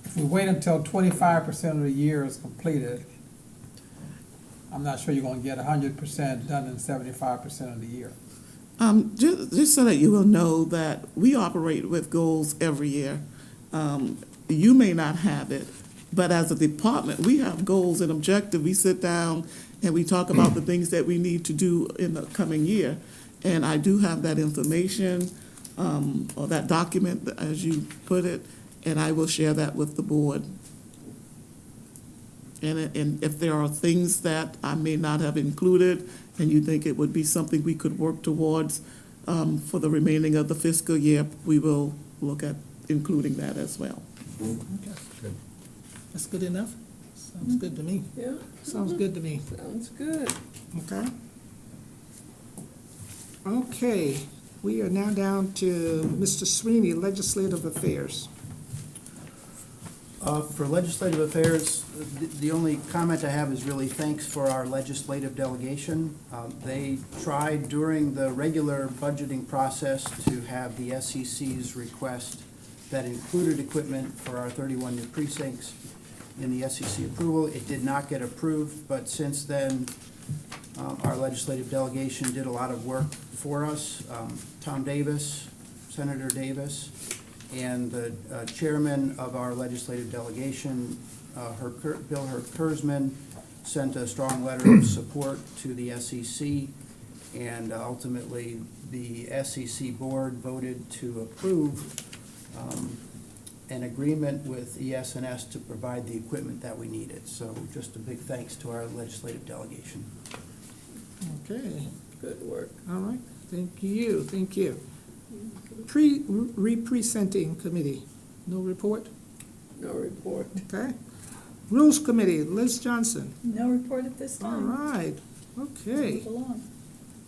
If we wait until 25% of the year is completed, I'm not sure you're gonna get 100% done in 75% of the year. Just so that you will know that we operate with goals every year. You may not have it, but as a department, we have goals and objectives. We sit down and we talk about the things that we need to do in the coming year. And I do have that information, or that document, as you put it, and I will share that with the board. And if there are things that I may not have included, and you think it would be something we could work towards for the remaining of the fiscal year, we will look at including that as well. Okay. That's good enough? Sounds good to me. Yeah, Sounds good to me. sounds good. Okay. Okay, we are now down to Mr. Sweeney, Legislative Affairs. For legislative affairs, the only comment I have is really thanks for our legislative delegation. They tried during the regular budgeting process to have the SEC's request that included equipment for our 31 new precincts. in the SEC approval. It did not get approved, but since then, our legislative delegation did a lot of work for us. Tom Davis, Senator Davis, and the chairman of our legislative delegation, Bill Herb-Kurzman, sent a strong letter of support to the SEC, and ultimately, the SEC board voted to approve an agreement with ES&S to provide the equipment that we needed. So just a big thanks to our legislative delegation. Okay, Good work. all right, thank you, thank you. Representing committee, no report, No report. okay? Rules committee, Liz Johnson, No report at this all time. right, okay. Move along.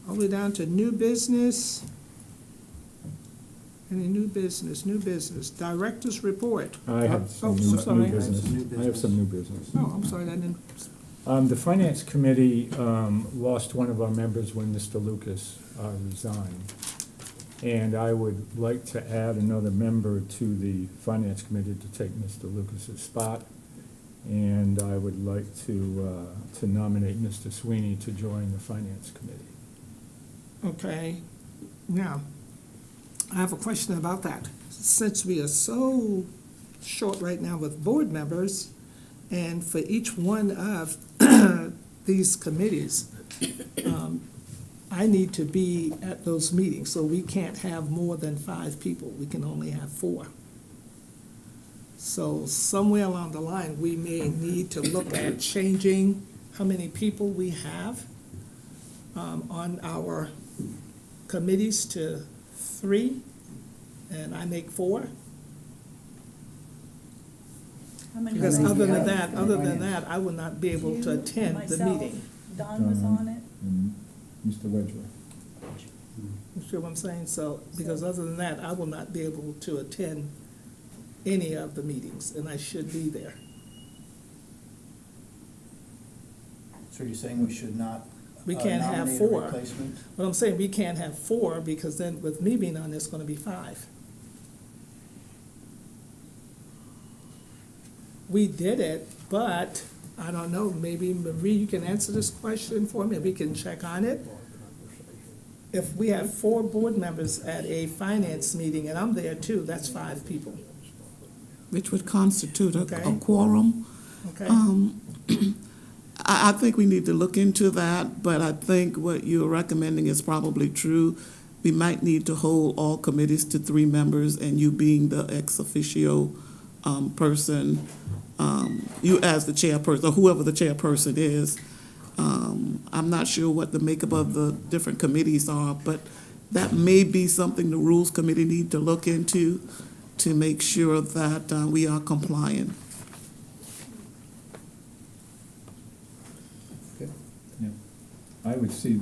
All the way down to new business. Any new business, director's report. I have Oh, some new sorry. business. I have some new business. Oh, I'm sorry, I didn't, The Finance Committee lost one of our members when Mr. Lucas resigned. And I would like to add another member to the Finance Committee to take Mr. Lucas's spot. And I would like to nominate Mr. Sweeney to join the Finance Committee. okay. Now, I have a question about that. Since we are so short right now with board members, and for each one of these committees, I need to be at those meetings, so we can't have more than 5 people. We can only have 4. So somewhere along the line, we may need to look at changing how many people we have on our committees to 3, and I make 4. How many Because were other you? than that, I will not be able to You, attend the myself, meeting. Don was on it. And Mr. Wedgeworth. You see what I'm saying? So, because other than that, I will not be able to attend any of the meetings, and I should be there. So you're saying we should not We can't have nominate a 4. replacement? But I'm saying we can't have 4, because then with me being on, it's gonna be 5. We did it, but I don't know, maybe Marie, you can answer this question for me, we can check on it. If we have 4 board members at a finance meeting, and I'm there too, that's 5 people, Which would constitute a Okay. quorum. okay? I think we need to look into that, but I think what you're recommending is probably true. We might need to hold all committees to 3 members, and you being the ex officio person, you as the chairperson, or whoever the chairperson is. I'm not sure what the makeup of the different committees are, but that may be something the Rules Committee need to look into to make sure that we are compliant. I would see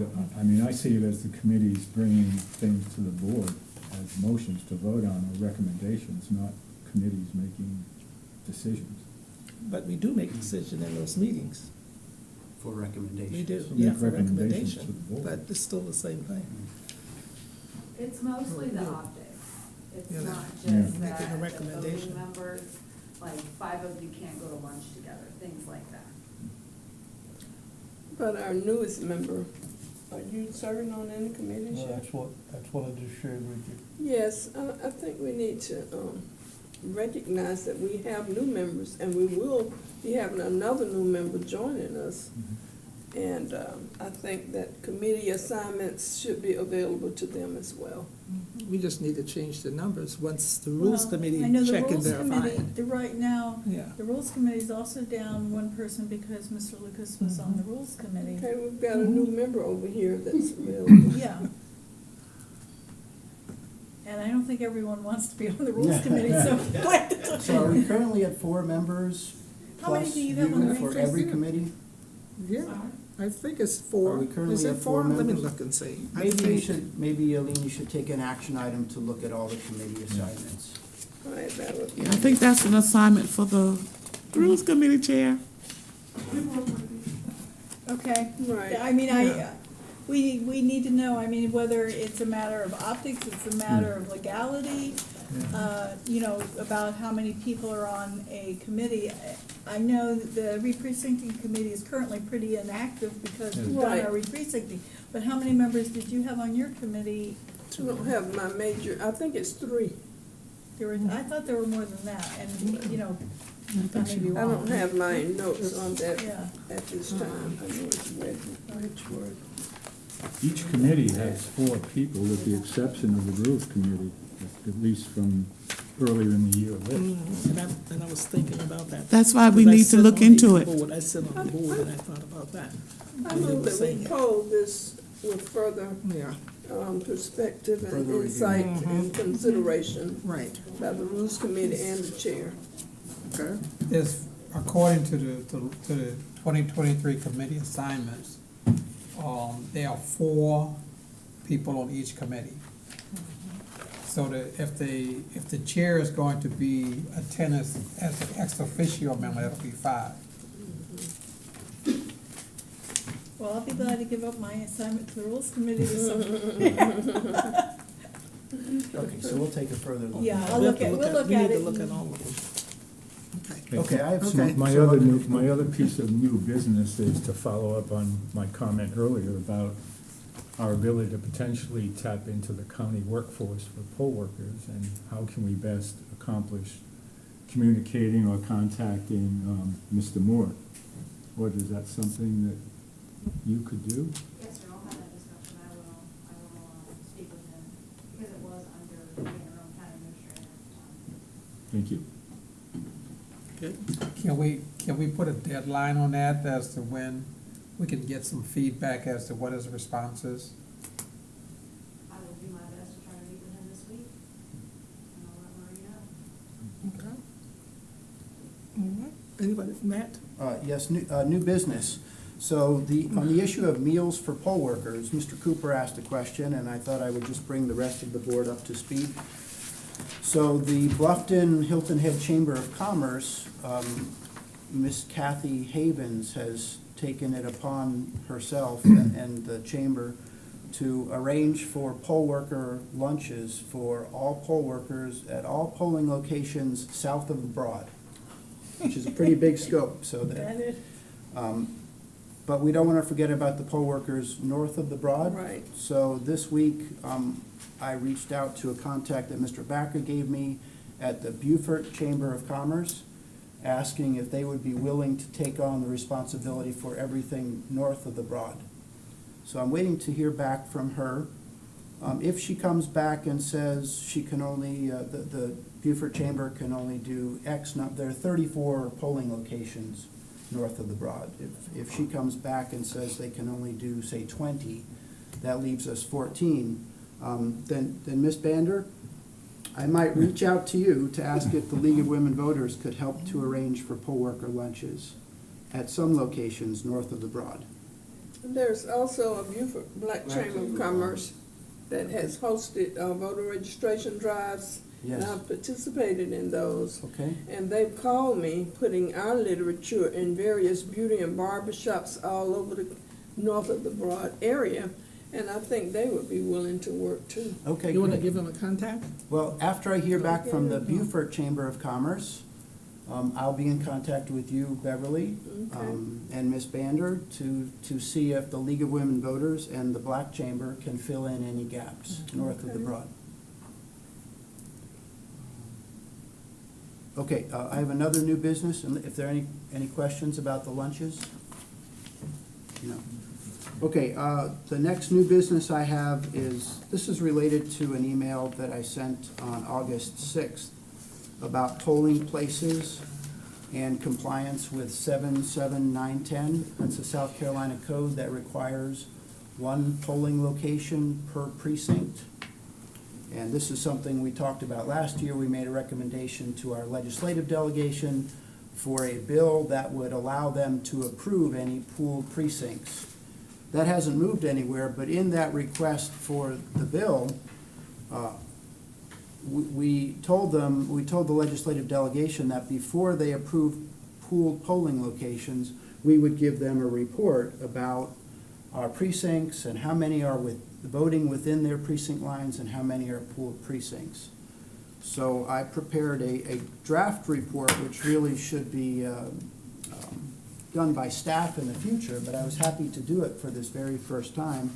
I see it as the committees bringing things to the board as motions to vote on or recommendations, not committees making decisions. But we do make a decision in those meetings. For recommendations. We do, So yeah, make for recommendations to recommendation, the board. but it's still the same thing. It's mostly the Yeah. optics. It's Yeah. not Yeah. just Making a that the recommendation. voting members, like 5 of you can't go to lunch together, things like that. But our newest member, are you serving on any committees Well, yet? that's what I just shared with you. Yes, I think we need to recognize that we have new members, and we will be having another new member joining us. And I think that committee assignments should be available to them as well. We just need to change the numbers once the Rules Well, Committee I know the check and Rules verify Committee, it. right now, Yeah. the Rules Committee is also down 1 person because Mr. Lucas was on the Rules Committee. Okay, we've got a new member over here that's available. Yeah. And I don't think everyone wants to be on the Rules Committee, so. So are we currently at 4 members How many plus do you have on the for Rangers? every committee? Yeah, I think it's 4. Are we currently Is it at 4 Let me members? look and see. I Maybe you think- should, maybe Aline, you should take an action item to look at all the committee assignments. All right, that would. Yeah, I think that's an assignment for the Rules Committee Chair. Okay. Right. I mean, Yeah. we need to know, I mean, whether it's a matter of optics, it's a matter of legality. you know, about how many people are on a committee. I know that the re-precincting committee is currently pretty inactive because we've done Right. our re-precincting. But how many members did you have on your committee? I don't have my major, I think it's 3. There were, I thought there were more than that, and, you know, I may be I wrong. don't have my notes on that Yeah. at this time. I know it's Wedgeworth. Each committee has 4 people, with the exception of the Rules Committee, at least from earlier in the year list. And I was thinking about that. That's why we Because I need to sit look on the into it. board. I sit on the board and I thought about that. I And they know were that saying we it. polled this with further Yeah, perspective and Further review. insight and consideration right. by the Rules Committee and the chair. Okay. There's, according to the 2023 committee assignments, there are 4 people on each committee. So that if the chair is going to be attended as an ex officio member, it'll be 5. Well, I'll be glad to give up my assignment to the Rules Committee this summer. Okay, so we'll take a further look. Yeah, I'll We have look to at, we'll look we at need it. to look at and- all of them. Okay. Okay, I have So some. my other piece of new business is to follow up on my comment earlier about our ability to potentially tap into the county workforce for poll workers, and how can we best accomplish communicating or contacting Mr. Moore? Or is that something that you could do? Yes, sir, I'll have that discussion. I will speak with him, because it was under the interim county administrator at the time. Thank you. Good. Can we put a deadline on that as to when we can get some feedback as to what his response is? I will do my best to try to meet with him this week, and I'll let Marie know. Okay. All right. Anybody, Matt? Yes, new business. So on the issue of meals for poll workers, Mr. Cooper asked a question, and I thought I would just bring the rest of the board up to speed. So the Bluffton Hilton Head Chamber of Commerce, Miss Kathy Havens has taken it upon herself and the chamber to arrange for poll worker lunches for all poll workers at all polling locations south of the Broad, which is a pretty big scope, so that. That is, But we don't want to forget about the poll workers north of the Broad. Right. So this week, I reached out to a contact that Mr. Backer gave me at the Beaufort Chamber of Commerce, asking if they would be willing to take on the responsibility for everything north of the Broad. So I'm waiting to hear back from her. If she comes back and says she can only, the Beaufort Chamber can only do X, there are 34 polling locations north of the Broad. If she comes back and says they can only do, say, 20, that leaves us 14. Then Ms. Bander, I might reach out to you to ask if the League of Women Voters could help to arrange for poll worker lunches at some locations north of the Broad. There's also a Beaufort Black Chamber of Commerce that has hosted voter registration drives. And Yes. I've participated in those. Okay? And they've called me, putting our literature in various beauty and barber shops all over the north of the Broad area. And I think they would be willing to work too. Okay, You want to good. give them a contact? Well, after I hear back from the Beaufort Chamber of Commerce, I'll be in contact with you, Beverly, Okay. and Ms. Bander to see if the League of Women Voters and the Black Chamber can fill in any gaps north of the Okay. Broad. Okay, I have another new business, and if there are any questions about the lunches? No. Okay, the next new business I have is, this is related to an email that I sent on August 6th about polling places and compliance with 77910. That's a South Carolina code that requires one polling location per precinct. And this is something we talked about last year. We made a recommendation to our legislative delegation for a bill that would allow them to approve any pooled precincts. That hasn't moved anywhere, but in that request for the bill, we told the legislative delegation that before they approved pooled polling locations, we would give them a report about our precincts and how many are voting within their precinct lines and how many are pooled precincts. So I prepared a draft report, which really should be done by staff in the future, but I was happy to do it for this very first time.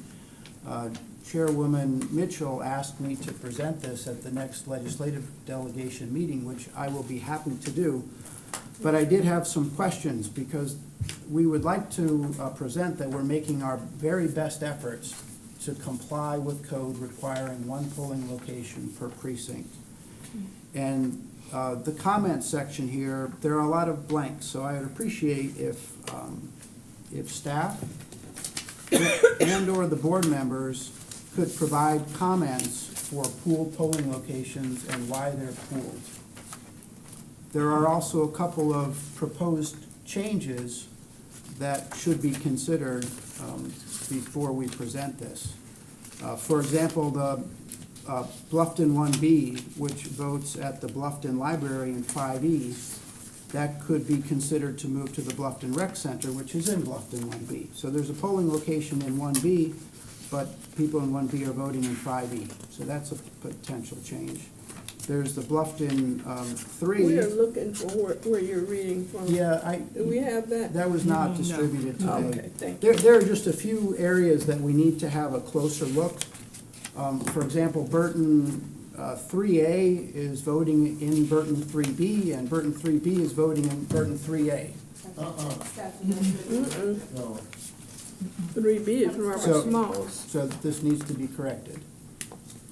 Chairwoman Mitchell asked me to present this at the next legislative delegation meeting, which I will be happy to do. But I did have some questions, because we would like to present that we're making our very best efforts to comply with code requiring one polling location per precinct. And the comment section here, there are a lot of blanks, so I would appreciate if staff and/or the board members could provide comments for pooled polling locations and why they're pooled. There are also a couple of proposed changes that should be considered before we present this. For example, the Bluffton 1B, which votes at the Bluffton Library in 5E, that could be considered to move to the Bluffton Rec Center, which is in Bluffton 1B. So there's a polling location in 1B, but people in 1B are voting in 5E. So that's a potential change. There's the Bluffton 3. We are looking for where you're reading from. Yeah, Do we have that? that was not distributed today. Okay, thank you. There are just a few areas that we need to have a closer look. For example, Burton 3A is voting in Burton 3B, and Burton 3B is voting in Burton 3A. No. 3B is Robert So- Smalls, So this needs to be corrected.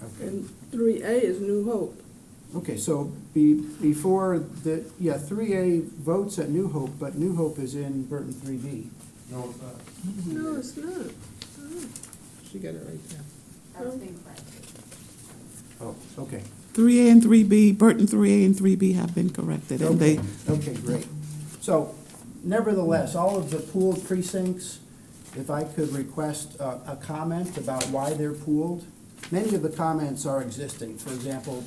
Okay, and 3A is New Hope. okay, so before the, 3A votes at New Hope, but New Hope is in Burton 3B. No, it's not. No, it's not. She got it right there. That's been corrected. Oh, okay. 3A and 3B, Burton 3A and 3B have been corrected, and they, Okay, great. So nevertheless, all of the pooled precincts, if I could request a comment about why they're pooled. Many of the comments are existing. For example,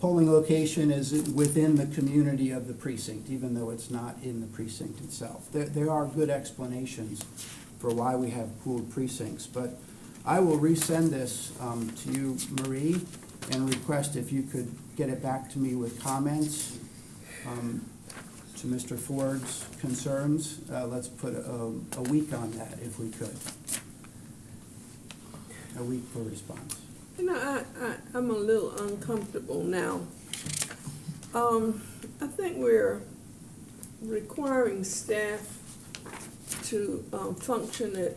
polling location is within the community of the precinct, even though it's not in the precinct itself. There are good explanations for why we have pooled precincts, but I will resend this to you, Marie, and request if you could get it back to me with comments to Mr. Ford's concerns. Let's put a week on that if we could. A week for response. You know, I'm a little uncomfortable now. I think we're requiring staff to function at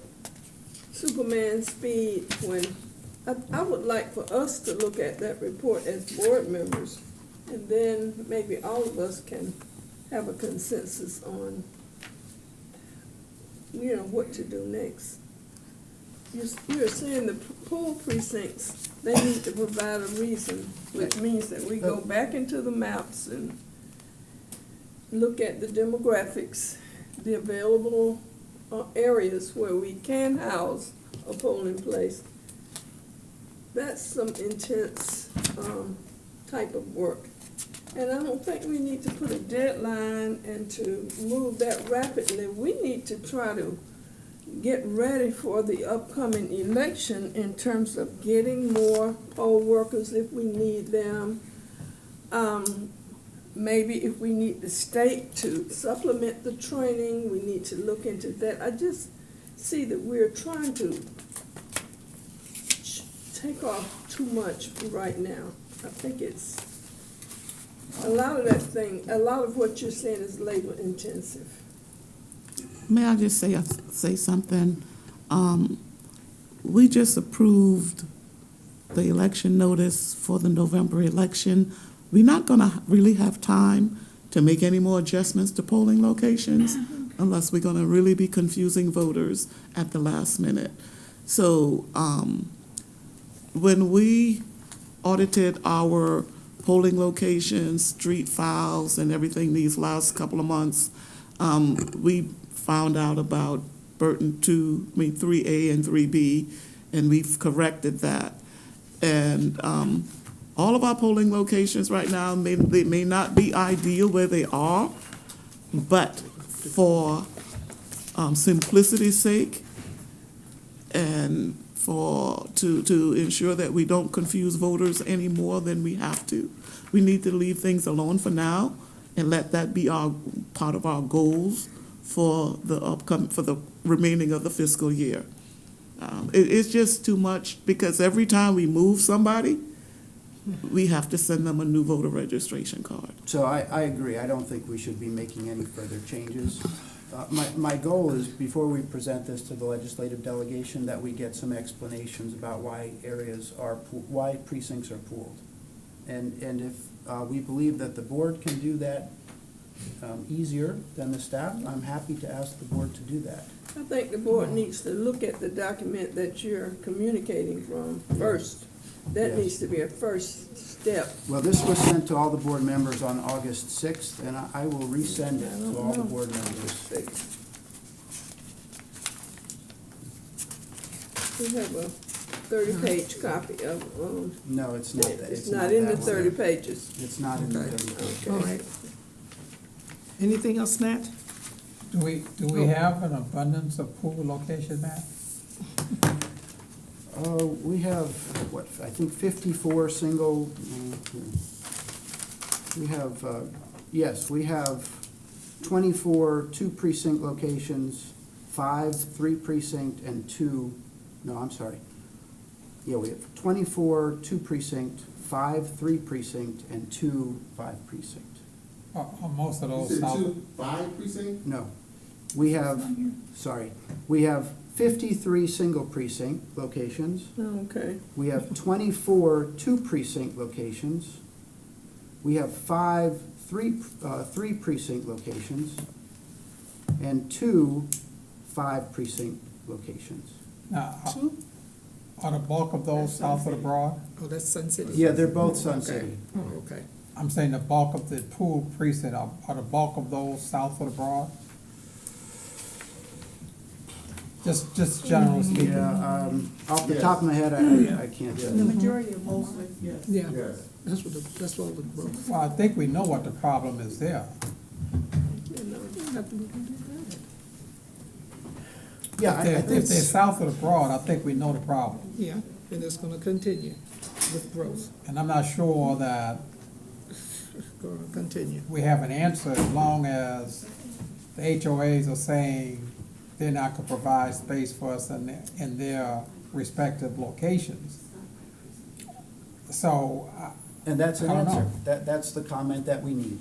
Superman speed when I would like for us to look at that report as board members, and then maybe all of us can have a consensus on, what to do next. You're saying the poll precincts, they need to provide a reason, which means that we go back into the maps and look at the demographics, the available areas where we can house a polling place. That's some intense type of work. And I don't think we need to put a deadline and to move that rapidly. We need to try to get ready for the upcoming election in terms of getting more poll workers if we need them. Maybe if we need the state to supplement the training, we need to look into that. I just see that we're trying to take off too much right now. I think it's a lot of what you're saying is labor intensive. may I just say something? We just approved the election notice for the November election. We're not gonna really have time to make any more adjustments to polling locations unless we're gonna really be confusing voters at the last minute. So, when we audited our polling locations, street files, and everything these last couple of months, we found out about Burton 3A and 3B, and we've corrected that. And all of our polling locations right now, they may not be ideal where they are, but for simplicity's sake and to ensure that we don't confuse voters any more than we have to. We need to leave things alone for now and let that be part of our goals for the remaining of the fiscal year. It's just too much, because every time we move somebody, we have to send them a new voter registration card. So I agree. I don't think we should be making any further changes. My goal is, before we present this to the legislative delegation, that we get some explanations about why why precincts are pooled. And if we believe that the board can do that easier than the staff, I'm happy to ask the board to do that. I think the board needs to look at the document that you're communicating from first. That Yes. needs to be a first step. Well, this was sent to all the board members on August 6th, and I will resend it to all the board members. We have a 30-page copy of, No, it's not that. it's not in the that 30 way. pages. It's not in the Okay. 30 pages. All right. Anything else, Matt? Do we have an abundance of pool location, Matt? We have, what, I think 54 single, we have, yes, we have 24 two-precinct locations, 5 3-precinct, and 2, no, I'm sorry. Yeah, we have 24 two-precinct, 5 3-precinct, and 2 5-precinct. Are most of You those said south? 5 precinct? No, we have, sorry, we have 53 single precinct locations. Okay. We have 24 two-precinct locations. We have 5 3-precinct locations, and 2 5-precinct locations. Now, Two? are the bulk of those south of the Broad? Oh, that's Sun City. Yeah, they're both Sun Okay. City. Oh, okay. I'm saying the bulk of the pool precinct, are the bulk of those south of the Broad? Just generally speaking. Yeah, off the Yes. top of my head, I can't tell The you. majority of mostly. Yeah, Yes. that's what the growth. Well, I think we know what the problem is there. Yeah, I If they're think, south of the Broad, I think we know the problem. Yeah, and it's gonna continue with growth. And I'm not sure that It's gonna continue. we have an answer as long as the HOAs are saying they're not gonna provide space for us in their respective locations. So, and that's an I don't know. answer. That's the comment that we need.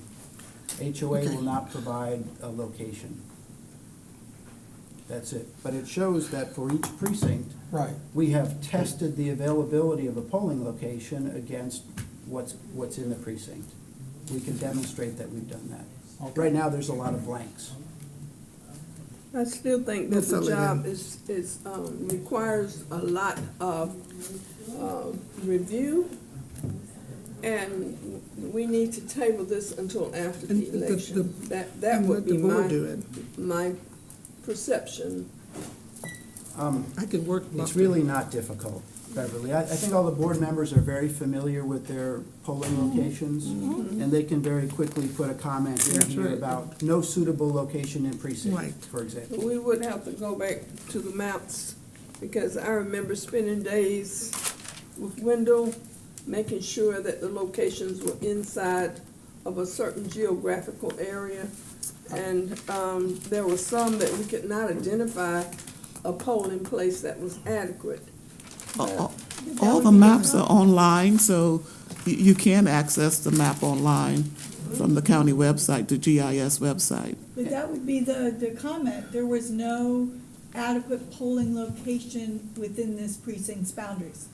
HOA Okay. will not provide a location. That's it. But it shows that for each precinct, right, we have tested the availability of a polling location against what's in the precinct. We can demonstrate that we've done that. Okay. Right now, there's a lot of blanks. I still think that We'll the fill it job in. is, requires a lot of, review, and we need to table this until after And the the- election. That And would let be the board do it. my perception. I can work. It's really not difficult, Beverly. I think all the board members are very familiar with their polling locations, and they can very quickly put a comment in That's here right. about no suitable location in Right. precinct, for example. We would have to go back to the maps, because I remember spending days with Wendell, making sure that the locations were inside of a certain geographical area. And, there were some that we could not identify a polling place that was adequate. All the maps are online, so you can access the map online from the county website, the GIS website. But that would be the comment. There was no adequate polling location within this precinct's boundaries.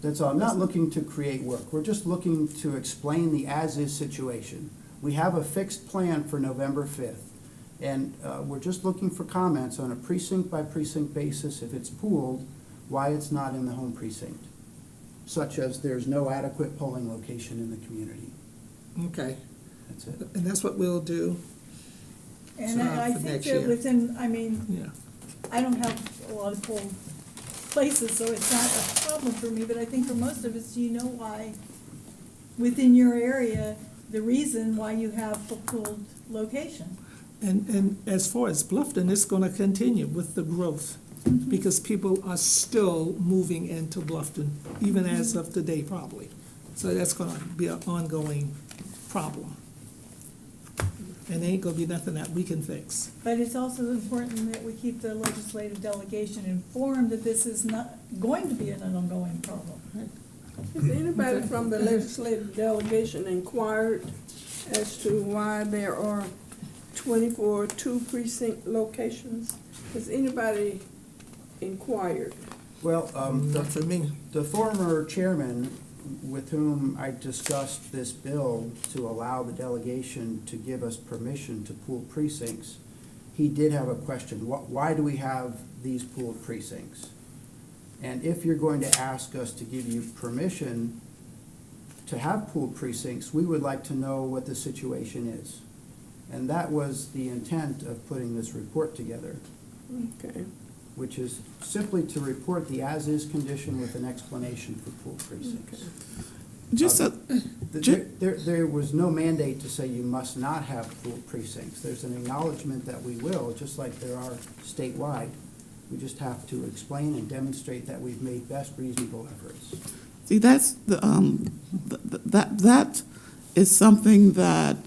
That's all. I'm not looking to create work. We're just looking to explain the as-is situation. We have a fixed plan for November 5th, and we're just looking for comments on a precinct-by-precinct basis, if it's pooled, why it's not in the home precinct, such as there's no adequate polling location in the community. Okay, That's it. and that's what we'll do. And So, I for think next that year. within, I mean, Yeah. I don't have a lot of poll places, so it's not a problem for me, but I think for most of us, you know why, within your area, the reason why you have a pooled location. And as far as Bluffton, it's gonna continue with the growth. because people are still moving into Bluffton, even as of today probably. So that's gonna be an ongoing problem. And it ain't gonna be nothing that we can fix. But it's also important that we keep the legislative delegation informed that this is not going to be an ongoing problem. Has anybody from the legislative delegation inquired as to why there are 24 two-precinct locations? Has anybody inquired? Well, Not for me. the former chairman with whom I discussed this bill to allow the delegation to give us permission to pool precincts, he did have a question. Why do we have these pooled precincts? And if you're going to ask us to give you permission to have pooled precincts, we would like to know what the situation is. And that was the intent of putting this report together, Okay. which is simply to report the as-is condition with an explanation for pooled precincts. Just a, There was no mandate to say you must not have pooled precincts. There's an acknowledgement that we will, just like there are statewide. We just have to explain and demonstrate that we've made best reasonable efforts. see, that's that is something that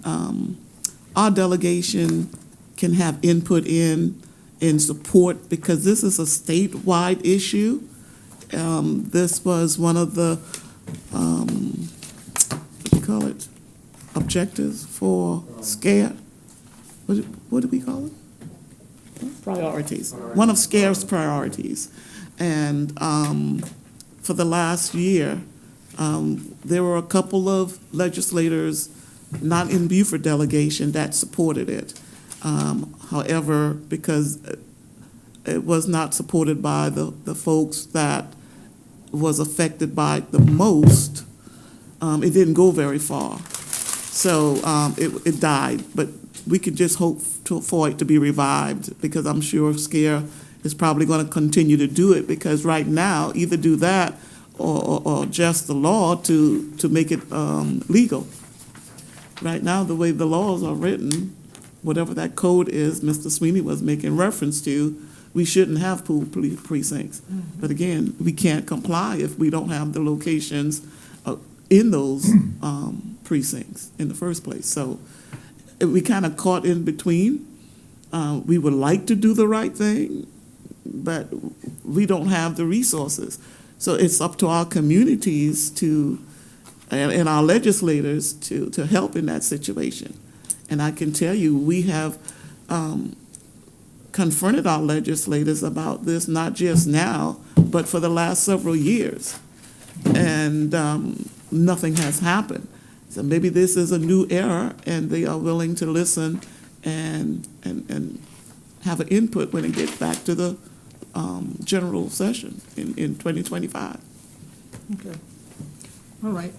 our delegation can have input in support, because this is a statewide issue. This was one of the, what do you call it, objectives for SCARE. What do we call it? Priorities. One of SCARE's priorities. And for the last year, there were a couple of legislators, not in Beaufort delegation, that supported it. However, because it was not supported by the folks that was affected by it the most, it didn't go very far. So it died, but we could just hope for it to be revived, because I'm sure SCARE is probably going to continue to do it, because right now, either do that or adjust the law to make it legal. Right now, the way the laws are written, whatever that code is Mr. Sweeney was making reference to, we shouldn't have pool precincts. But again, we can't comply if we don't have the locations in those precincts in the first place. So we kind of caught in between. We would like to do the right thing, but we don't have the resources. So it's up to our communities and our legislators to help in that situation. And I can tell you, we have confronted our legislators about this, not just now, but for the last several years. And nothing has happened. So maybe this is a new era, and they are willing to listen and have an input when it gets back to the general session in 2025. Okay. All right.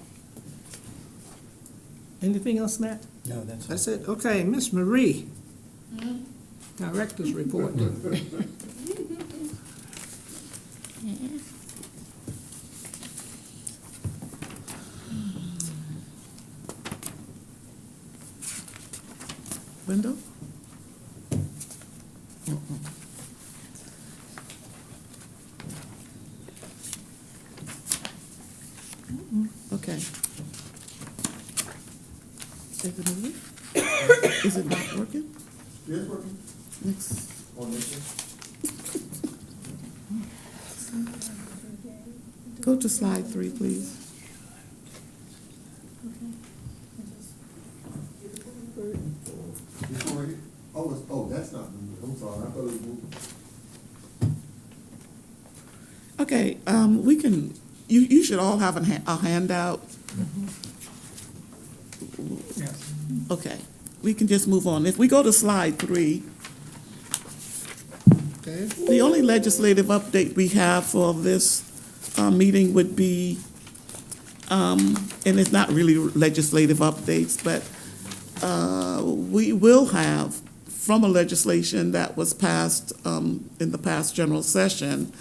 Anything else, Matt? No, that's all. That's it? Okay, Miss Marie. Director's report. Window? Okay. Is it moving? Is it not working? Yeah, it's working Next. on this one. Go to slide 3, please. This one right here? Oh, that's not moving. I'm sorry, I thought it was moving. Okay, we can, you should all have a handout. Yes. Okay, we can just move on. If we go to slide 3, Okay. the only legislative update we have for this meeting would be, and it's not really legislative updates, but we will have, from a legislation that was passed in the past general session,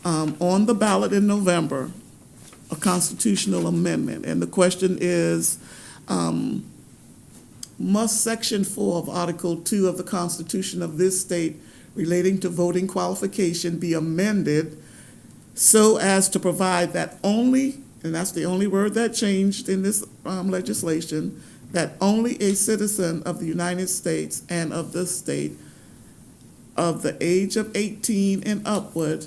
on the ballot in November, a constitutional amendment. And the question is, must Section 4 of Article 2 of the Constitution of this state relating to voting qualification be amended so as to provide that only, and that's the only word that changed in this legislation, that only a citizen of the United States and of this state of the age of 18 and upward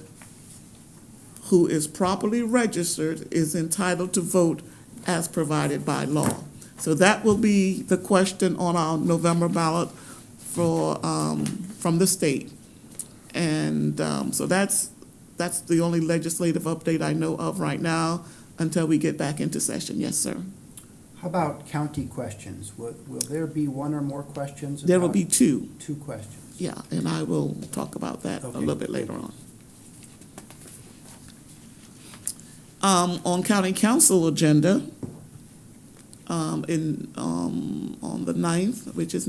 who is properly registered is entitled to vote as provided by law. So that will be the question on our November ballot for, from the state. And so that's the only legislative update I know of right now until we get back into session. Yes, sir. How about county questions? Will there be one or more questions? There will about- be two. Two questions. Yeah, and I will talk about that a Okay. little bit later on. On county council agenda, on the 9th, which is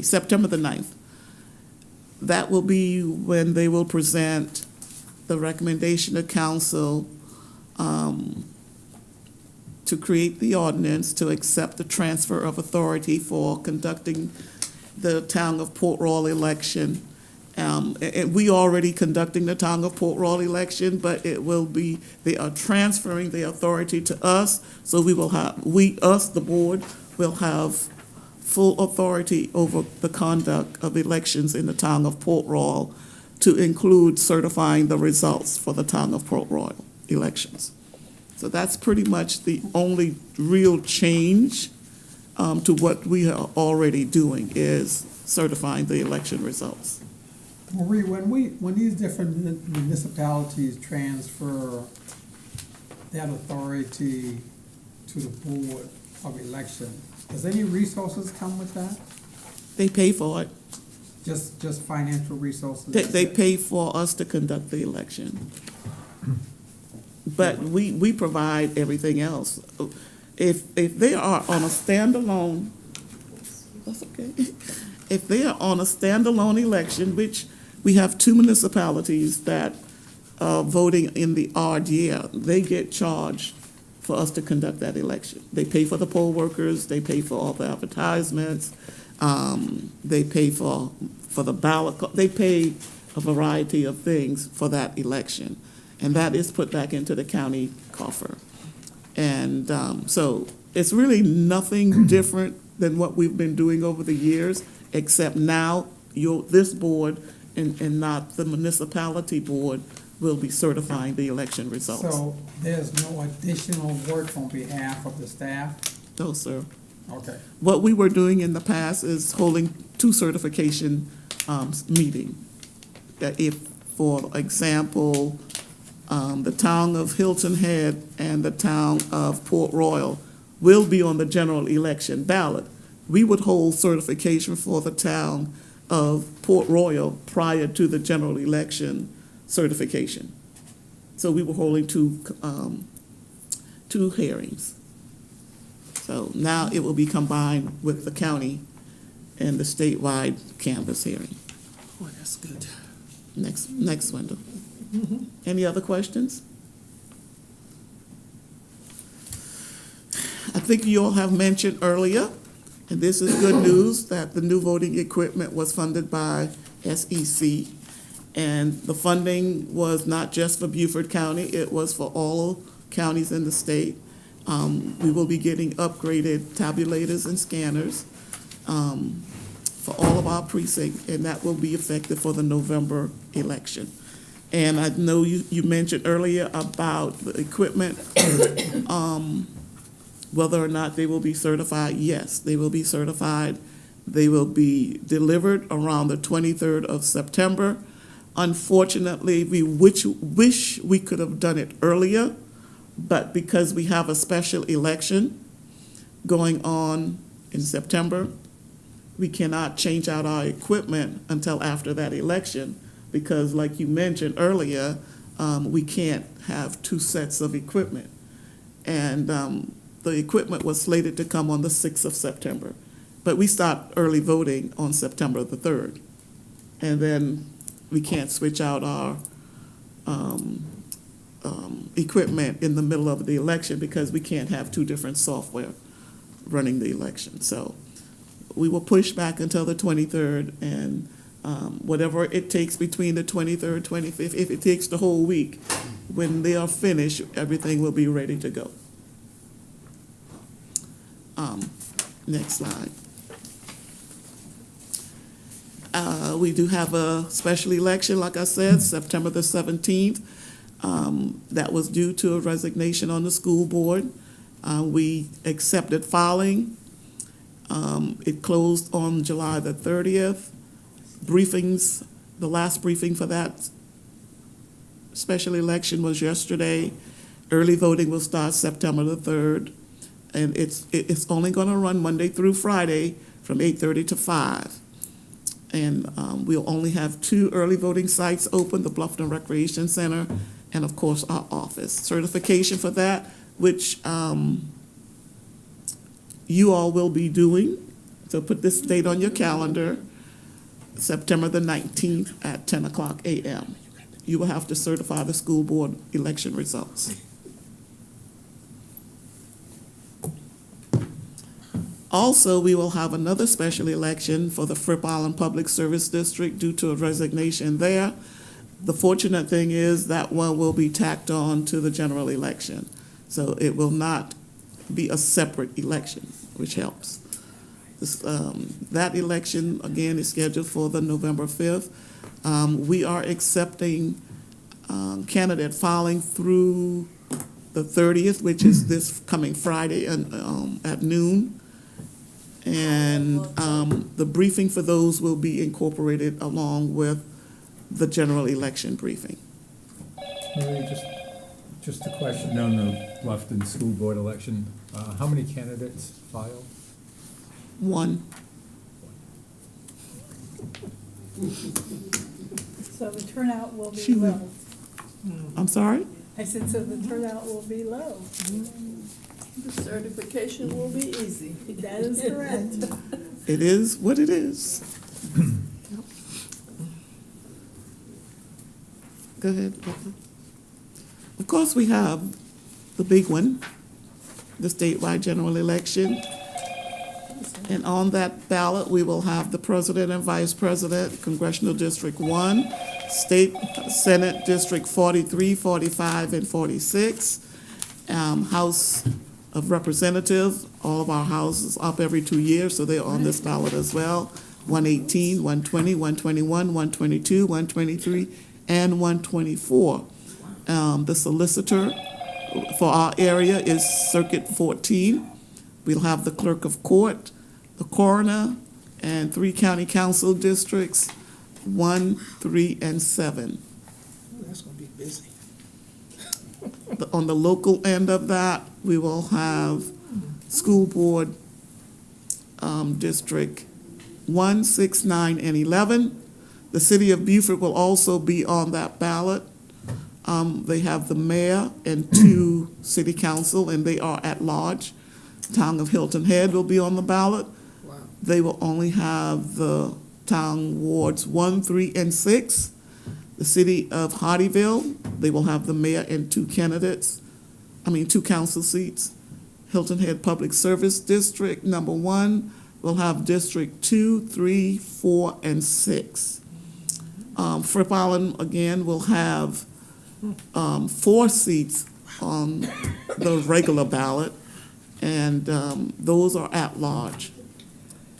September the 9th, that will be when they will present the recommendation to council to create the ordinance to accept the transfer of authority for conducting the town of Port Royal election. And we already conducting the town of Port Royal election, but they are transferring the authority to us. So the board, will have full authority over the conduct of elections in the town of Port Royal, to include certifying the results for the town of Port Royal elections. So that's pretty much the only real change to what we are already doing, is certifying the election results. Marie, when these different municipalities transfer that authority to the Board of Election, does any resources come with that? They pay for it. Just financial resources? They pay for us to conduct the election. But we provide everything else. If they are on a standalone, that's okay. If they are on a standalone election, which we have 2 municipalities that are voting in the odd year, they get charged for us to conduct that election. They pay for the poll workers, they pay for all the advertisements, they pay for the ballot, they pay a variety of things for that election. And that is put back into the county coffer. And so it's really nothing different than what we've been doing over the years, except now this board and not the municipality board will be certifying the election results. So there's no additional work on behalf of the staff? No, sir. Okay. What we were doing in the past is holding 2 certification meetings. If, for example, the town of Hilton Head and the town of Port Royal will be on the general election ballot, we would hold certification for the town of Port Royal prior to the general election certification. So we were holding two hearings. So now it will be combined with the county and the statewide canvass hearing. Boy, that's good. Next window. Any other questions? I think you all have mentioned earlier, and this is good news, that the new voting equipment was funded by SEC. And the funding was not just for Beaufort County, it was for all counties in the state. We will be getting upgraded tabulators and scanners for all of our precincts, and that will be effective for the November election. And I know you mentioned earlier about the equipment, whether or not they will be certified. Yes, they will be certified. They will be delivered around the 23rd of September. Unfortunately, we wish we could have done it earlier, but because we have a special election going on in September, we cannot change out our equipment until after that election, because like you mentioned earlier, we can't have 2 sets of equipment. And the equipment was slated to come on the 6th of September, but we start early voting on September the 3rd. And then we can't switch out our equipment in the middle of the election because we can't have 2 different software running the election. So we will push back until the 23rd, and whatever it takes between the 23rd, 25th, if it takes the whole week, when they are finished, everything will be ready to go. Next slide. We do have a special election, like I said, September the 17th. That was due to a resignation on the school board. We accepted filing. It closed on July the 30th. Briefings, the last briefing for that special election was yesterday. Early voting will start September the 3rd. And it's only going to run Monday through Friday from 8:30 to 5. And we'll only have 2 early voting sites open, the Bluffton Recreation Center and, of course, our office. Certification for that, which you all will be doing. So put this date on your calendar, September the 19th at 10 o'clock a.m. You will have to certify the school board election results. Also, we will have another special election for the Fripp Island Public Service District due to a resignation there. The fortunate thing is that one will be tacked on to the general election. So it will not be a separate election, which helps. That election, again, is scheduled for the November 5th. We are accepting candidate filing through the 30th, which is this coming Friday at noon. And the briefing for those will be incorporated along with the general election briefing. Mary, just a question on the Bluffton School Board election. How many candidates filed? 1. So the turnout will be She will. low. I'm sorry? I said, so the turnout will be low. The certification will be easy. That is correct. It is what it is. Go ahead. Of course, we have the big one, the statewide general election. And on that ballot, we will have the president and vice president, Congressional District 1, State Senate District 43, 45, and 46, House of Representatives. All of our houses up every 2 years, so they're on this ballot as well. 118, 120, 121, 122, 123, and 124. The solicitor for our area is Circuit 14. We'll have the clerk of court, the coroner, and 3 county council districts, 1, 3, and 7. That's gonna be busy. On the local end of that, we will have school board district 1, 6, 9, and 11. The city of Beaufort will also be on that ballot. They have the mayor and 2 city council, and they are at large. Town of Hilton Head will be on the ballot. Wow. They will only have the town wards 1, 3, and 6. The city of Hardyville, they will have the mayor and 2 council seats. Hilton Head Public Service District, number 1, will have District 2, 3, 4, and 6. Fripp Island, again, will have 4 seats on the regular ballot, and those are at large.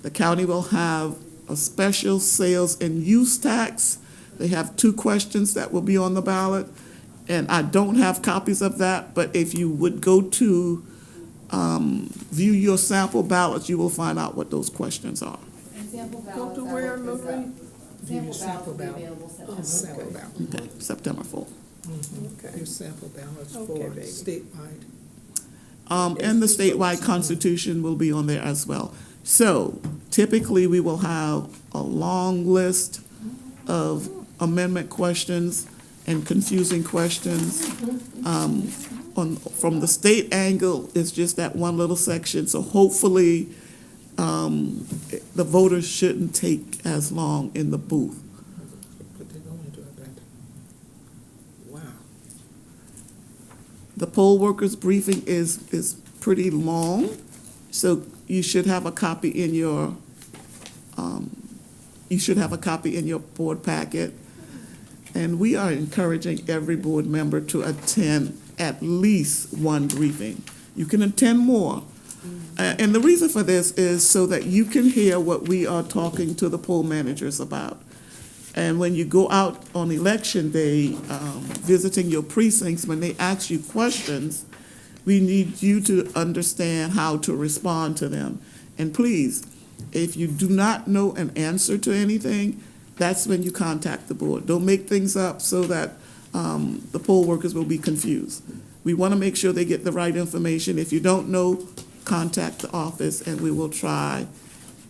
The county will have a special sales and use tax. They have 2 questions that will be on the ballot, and I don't have copies of that, but if you would go to view your sample ballots, you will find out what those questions are. And sample Go ballots. to I where, looked this up. Marie? Sample Sample ballots will be ballot. available Oh, September sample 4th. ballot. Okay, September 4th. Okay. Your sample ballots Okay, for baby. statewide. And the statewide constitution will be on there as well. So typically, we will have a long list of amendment questions and confusing questions. From the state angle, it's just that one little section, so hopefully the voters shouldn't take as long in the booth. But they go into it, but, wow. The poll workers briefing is pretty long, so you should have a copy in your you should have a copy in your board packet. And we are encouraging every board member to attend at least one briefing. You can attend more. And the reason for this is so that you can hear what we are talking to the poll managers about. And when you go out on election day, visiting your precincts, when they ask you questions, we need you to understand how to respond to them. And please, if you do not know an answer to anything, that's when you contact the board. Don't make things up so that the poll workers will be confused. We want to make sure they get the right information. If you don't know, contact the office and we will try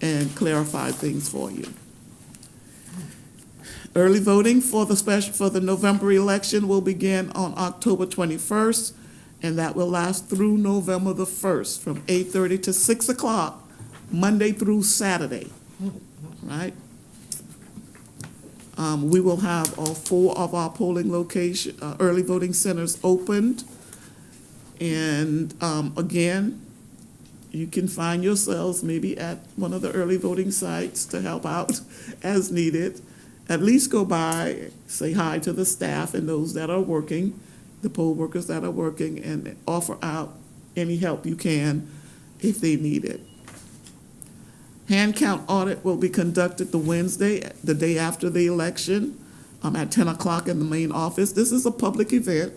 and clarify things for you. Early voting for the November election will begin on October 21st, and that will last through November the 1st, from 8:30 to 6 o'clock, Monday through Saturday, right? We will have all 4 of our polling location, early voting centers opened. And again, you can find yourselves maybe at one of the early voting sites to help out as needed. At least go by, say hi to the staff and those that are working, the poll workers that are working, and offer out any help you can if they need it. Hand count audit will be conducted the Wednesday, the day after the election, at 10 o'clock in the main office. This is a public event.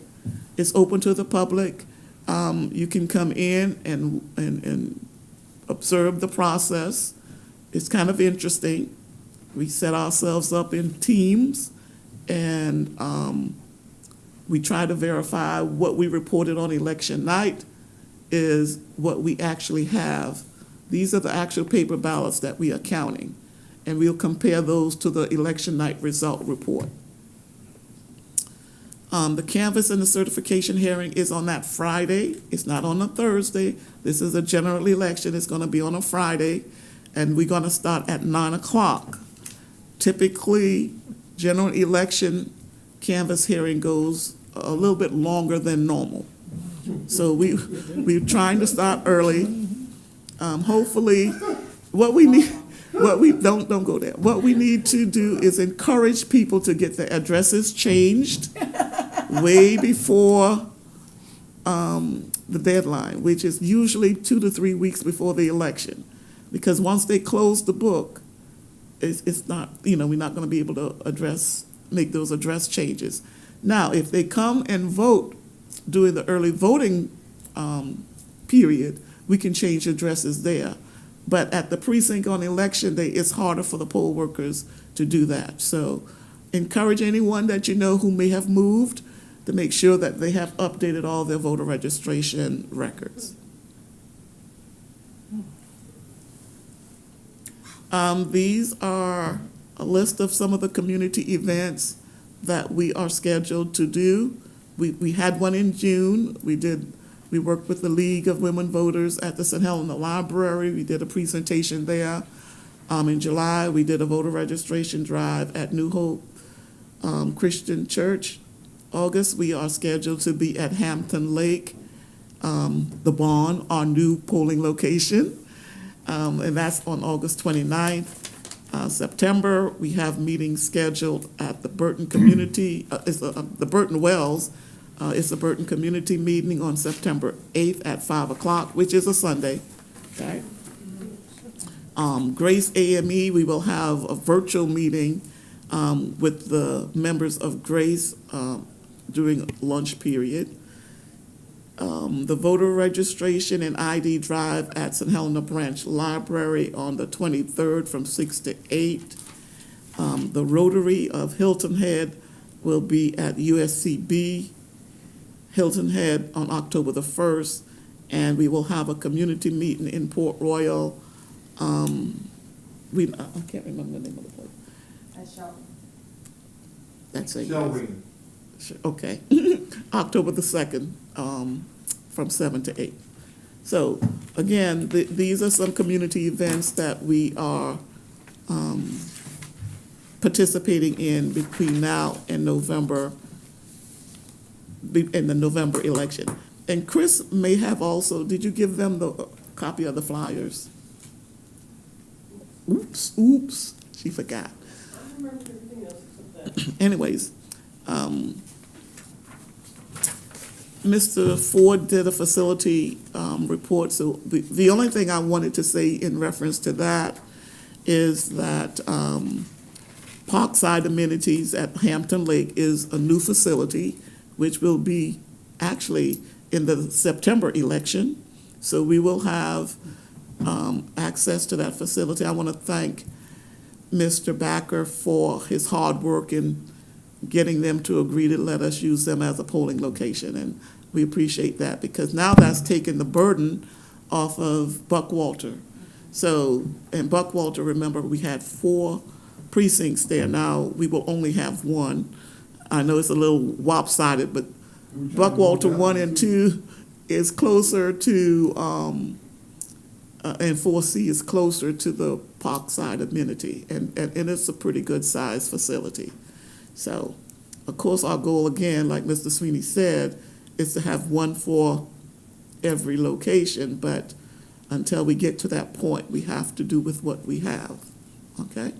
It's open to the public. You can come in and observe the process. It's kind of interesting. We set ourselves up in teams, and we try to verify what we reported on election night is what we actually have. These are the actual paper ballots that we are counting, and we'll compare those to the election night result report. The canvass and the certification hearing is on that Friday. It's not on a Thursday. This is a general election. It's going to be on a Friday, and we're going to start at 9 o'clock. Typically, general election canvass hearing goes a little bit longer than normal. So we're trying to start early. Hopefully, what we don't go there. What we need to do is encourage people to get their addresses changed way before the deadline, which is usually 2 to 3 weeks before the election. Because once they close the book, it's not, we're not going to be able to make those address changes. Now, if they come and vote during the early voting period, we can change addresses there. But at the precinct on election day, it's harder for the poll workers to do that. So encourage anyone that you know who may have moved to make sure that they have updated all their voter registration records. These are a list of some of the community events that we are scheduled to do. We had one in June. We worked with the League of Women Voters at the St. Helena Library. We did a presentation there. In July, we did a voter registration drive at New Hope Christian Church. August, we are scheduled to be at Hampton Lake, the Barn, our new polling location. And that's on August 29th. September, we have meetings scheduled at the Burton Community, the Burton Wells. It's a Burton Community meeting on September 8th at 5 o'clock, which is a Sunday. Okay. Grace AME, we will have a virtual meeting with the members of Grace during lunch period. The voter registration and ID drive at St. Helena Branch Library on the 23rd from 6 to 8. The Rotary of Hilton Head will be at USCB Hilton Head on October the 1st, and we will have a community meeting in Port Royal. I can't remember the name of the place. At Shelton. That's it. Showing. Okay. October the 2nd, from 7 to 8. So again, these are some community events that we are participating in between now and November, in the November election. And Chris may have also, did you give them the copy of the flyers? Oops. She forgot. Anyways, Mr. Ford did a facility report, so the only thing I wanted to say in reference to that is that Parkside Amenities at Hampton Lake is a new facility, which will be actually in the September election. So we will have access to that facility. I want to thank Mr. Backer for his hard work in getting them to agree to let us use them as a polling location. And we appreciate that because now that's taken the burden off of Buckwalter. So, in Buckwalter, remember, we had 4 precincts there. Now we will only have 1. I know it's a little lopsided, but Buckwalter 1 and 2 is closer to, and 4C is closer to the Parkside amenity, and it's a pretty good sized facility. So, of course, our goal again, like Mr. Sweeney said, is to have 1 for every location, but until we get to that point, we have to do with what we have, okay?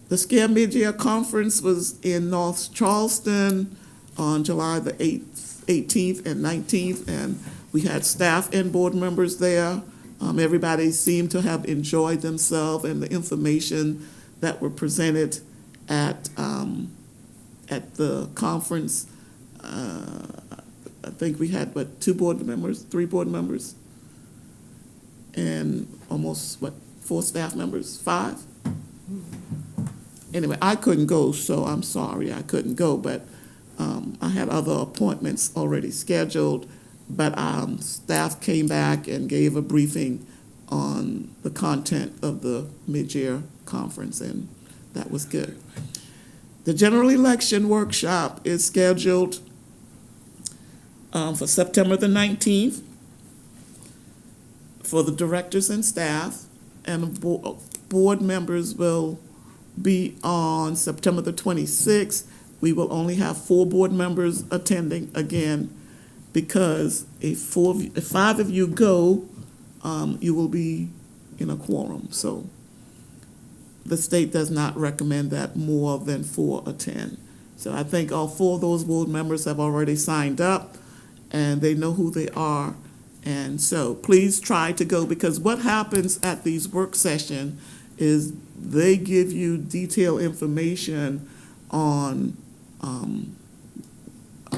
The SCARE Mid-Year Conference was in North Charleston on July the 18th and 19th, and we had staff and board members there. Everybody seemed to have enjoyed themselves, and the information that were presented at the conference, I think we had, 2 board members, 3 board members, and almost, 4 staff members, 5? Anyway, I couldn't go, so I'm sorry I couldn't go, but I had other appointments already scheduled, but staff came back and gave a briefing on the content of the mid-year conference, and that was good. The general election workshop is scheduled for September the 19th for the directors and staff, and board members will be on September the 26th. We will only have 4 board members attending again, because if 5 of you go, you will be in a quorum. So the state does not recommend that more than 4 attend. So I think all 4 of those board members have already signed up, and they know who they are. And so please try to go, because what happens at these work sessions is they give you detailed information on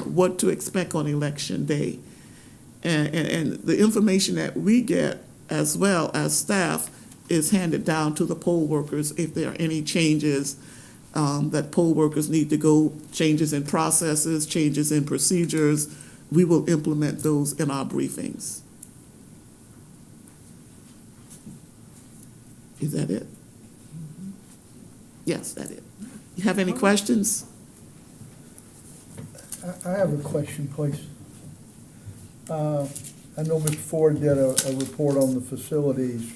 what to expect on election day. And the information that we get as well as staff is handed down to the poll workers if there are any changes that poll workers need to go, changes in processes, changes in procedures. We will implement those in our briefings. Is that it? Yes, that's it. You have any questions? I have a question, please. I know Mr. Ford did a report on the facilities,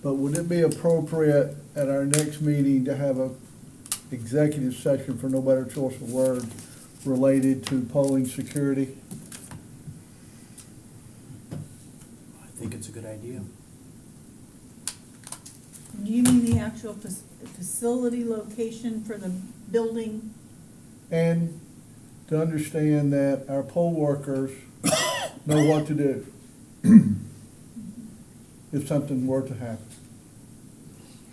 but would it be appropriate at our next meeting to have a executive session, for no better choice of words, related to polling security? I think it's a good idea. Do you mean the actual facility location for the building? And to understand that our poll workers know what to do if something were to happen,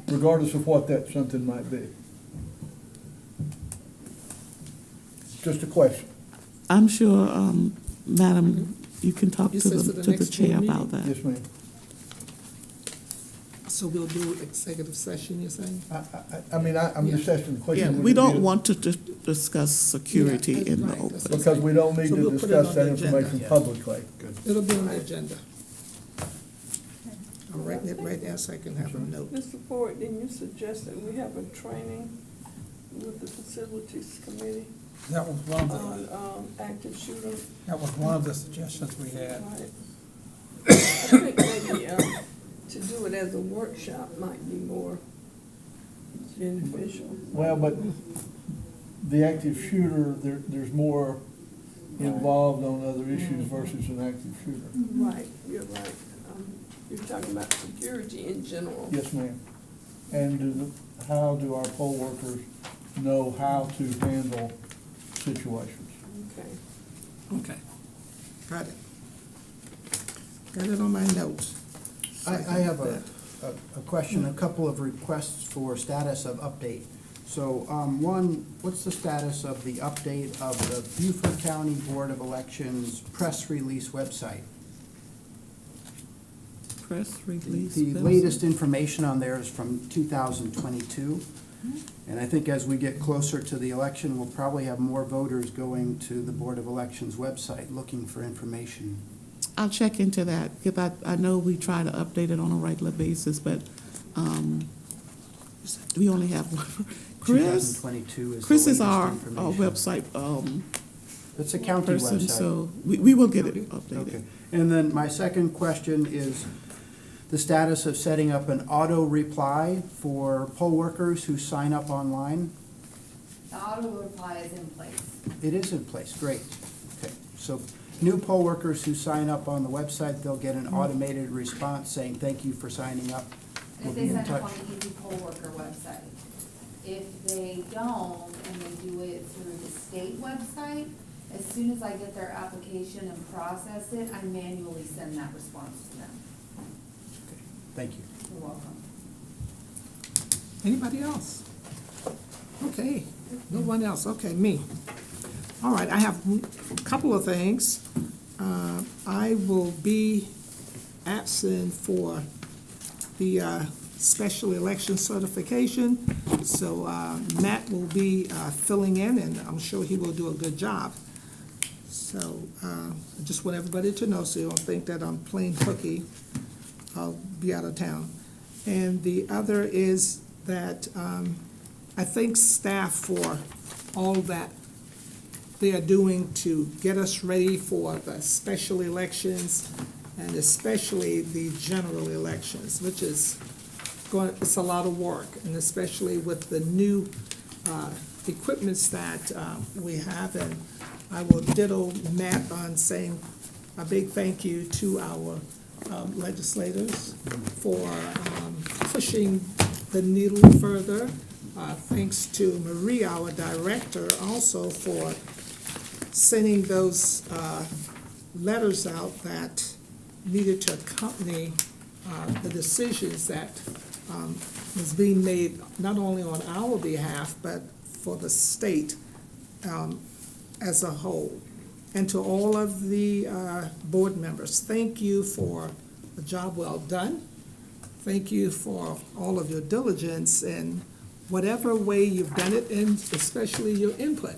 regardless of what that something might be. Just a question. I'm sure, Madam, you can talk You to said the next chair board about that. Yes, ma'am. So we'll do executive session, you're saying? I'm just asking the question. Yeah, would we it be- don't want to discuss security Yeah, in the right, open. that's- Because we don't need So to we'll put it discuss on that the agenda. information publicly. It'll be on the agenda. I'm writing it right there so I can have a note. Mr. Ford, didn't you suggest that we have a training with the facilities committee That was one of the, on active shooter? that was one of the suggestions we had. Right. I think maybe to do it as a workshop might be more beneficial. Well, but the active shooter, there's more involved on other issues versus an active shooter. Right, you're right. You're talking about security in general. Yes, ma'am. And how do our poll workers know how to handle situations? Okay. Okay, got it. Got it on my notes. I have a question, a couple of requests for status of update. So, one, what's the status of the update of the Beaufort County Board of Elections press release website? Press release. The latest information on there is from 2022. And I think as we get closer to the election, we'll probably have more voters going to the Board of Elections website looking for information. I'll check into that, because I know we try to update it on a regular basis, but we only have one. Chris 2022 is the Chris is latest our information. website It's a county person, website. so we will get it updated. Okay. And then my second question is the status of setting up an auto reply for poll workers who sign up online. The auto reply is in place. It is in place, great. Okay, so new poll workers who sign up on the website, they'll get an automated response saying, thank you for signing up. We'll If they be in sign up touch. on the Easy Poll Worker website. If they don't, and they do it through the state website, as soon as I get their application and process it, I manually send that response to them. Okay, thank you. You're welcome. Anybody else? Okay, no one else, okay, me. All right, I have a couple of things. I will be absent for the special election certification, so Matt will be filling in, and I'm sure he will do a good job. So I just want everybody to know, so you don't think that I'm playing hooky. I'll be out of town. And the other is that I thank staff for all that they are doing to get us ready for the special elections and especially the general elections, which is going, it's a lot of work, and especially with the new equipments that we have. And I will ditto Matt on saying a big thank you to our legislators for pushing the needle further. Thanks to Marie, our director, also for sending those letters out that needed to accompany the decisions that was being made not only on our behalf, but for the state as a whole. And to all of the board members, thank you for a job well done. Thank you for all of your diligence in whatever way you've done it, and especially your input.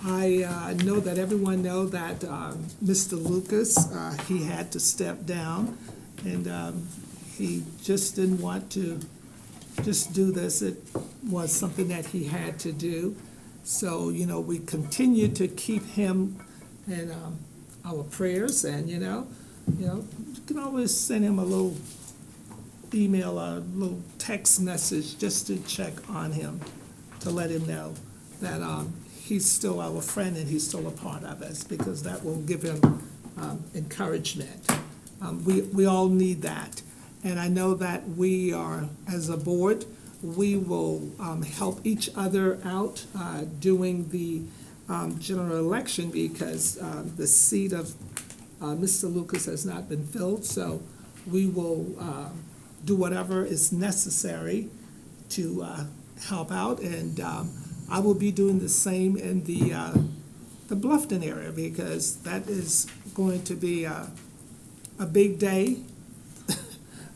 I know that everyone know that Mr. Lucas, he had to step down, and he just didn't want to just do this. It was something that he had to do. So, you know, we continue to keep him in our prayers, and, you can always send him a little email, a little text message just to check on him, to let him know that he's still our friend and he's still a part of us, because that will give him encouragement. We all need that. And I know that we are, as a board, we will help each other out doing the general election, because the seat of Mr. Lucas has not been filled, so we will do whatever is necessary to help out, and I will be doing the same in the Bluffton area, because that is going to be a big day.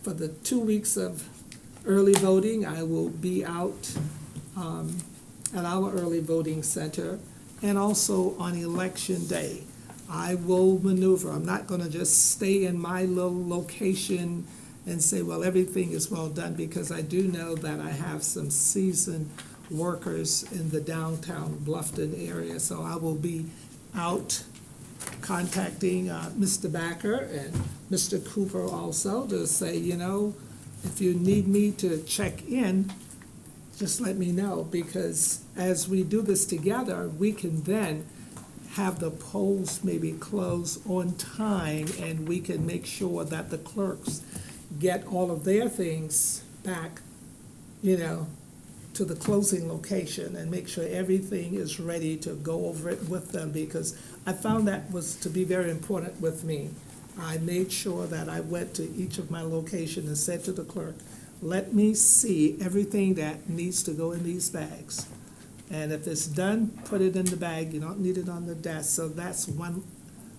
For the 2 weeks of early voting, I will be out at our early voting center, and also on election day. I will maneuver. I'm not going to just stay in my little location and say, well, everything is well done, because I do know that I have some seasoned workers in the downtown Bluffton area, so I will be out contacting Mr. Backer and Mr. Cooper also to say, if you need me to check in, just let me know, because as we do this together, we can then have the polls maybe close on time, and we can make sure that the clerks get all of their things back, you know, to the closing location and make sure everything is ready to go over it with them, because I found that was to be very important with me. I made sure that I went to each of my locations and said to the clerk, let me see everything that needs to go in these bags. And if it's done, put it in the bag, you don't need it on the desk. So that's one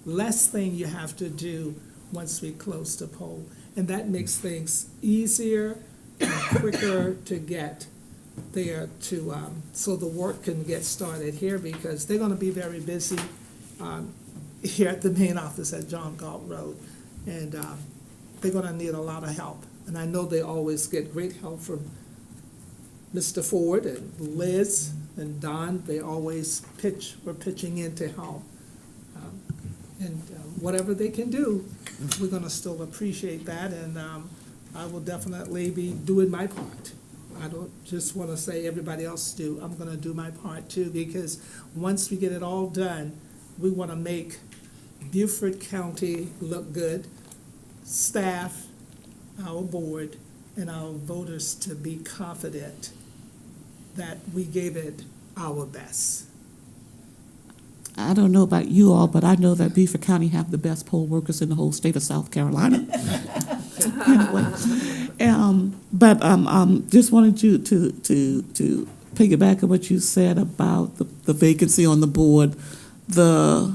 less thing you have to do once we close the poll. And that makes things easier and quicker to get there to, so the work can get started here, because they're gonna be very busy, here at the main office at John Galt Road. And, they're gonna need a lot of help. And I know they always get great help from Mr. Ford and Liz and Don. They always were pitching in to help. And whatever they can do, we're gonna still appreciate that, and I will definitely be doing my part. I don't just wanna say everybody else do, I'm gonna do my part too, because once we get it all done, we wanna make Beaufort County look good, staff, our board, and our voters to be confident that we gave it our best. I don't know about you all, but I know that Beaufort County have the best poll workers in the whole state of South Carolina. Anyway, but just wanted you to piggyback on what you said about the vacancy on the board. The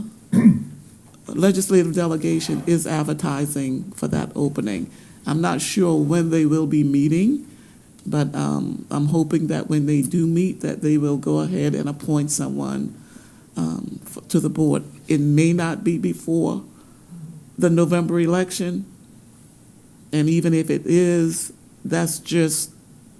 legislative delegation is advertising for that opening. I'm not sure when they will be meeting, but I'm hoping that when they do meet, that they will go ahead and appoint someone to the board. It may not be before the November election, and even if it is, that's just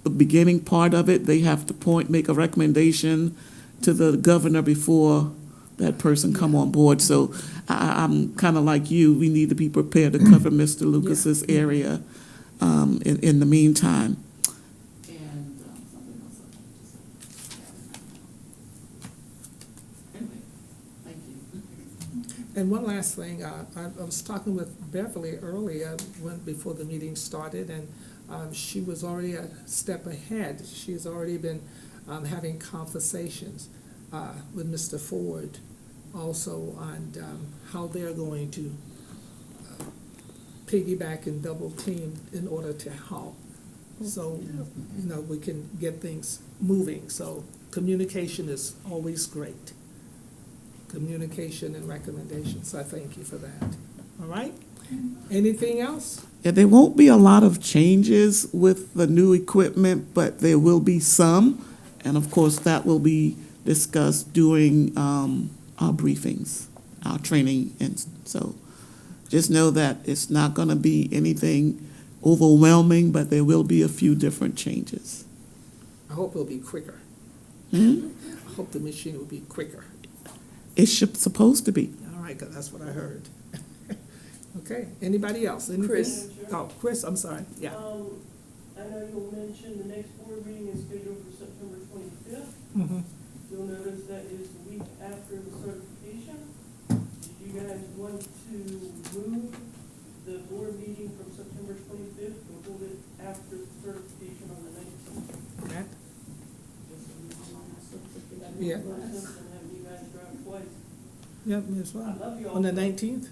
the beginning part of it. They have to make a recommendation to the governor before that person come on board. So I'm kind of like you. We need to be prepared to cover Mr. Lucas's area in the meantime. And something else I wanted to say. Anyway, thank you. And one last thing, I was talking with Beverly earlier, before the meeting started, and she was already a step ahead. She's already been having conversations with Mr. Ford also on how they're going to piggyback and double team in order to help. So, you know, we can get things moving. So communication is always great. Communication and recommendations. So I thank you for that. All right? Anything else? Yeah, there won't be a lot of changes with the new equipment, but there will be some. And of course, that will be discussed during our briefings, our training. And so just know that it's not going to be anything overwhelming, but there will be a few different changes. I hope it'll be quicker. Hmm? I hope the machine will be quicker. It's supposed to be. All right, 'cause that's what I heard. Okay, anybody else? Anything? Chris. Oh, Chris, I'm sorry, yeah. I know you'll mention the next board meeting is scheduled for September 25th. Mhm. You'll notice that is the week after the certification. Did you guys want to move the board meeting from September 25th and hold it after the certification on the 19th? Matt? Yeah. Yeah. And have you guys drive twice. Yep, me as I well. love you all. On the 19th?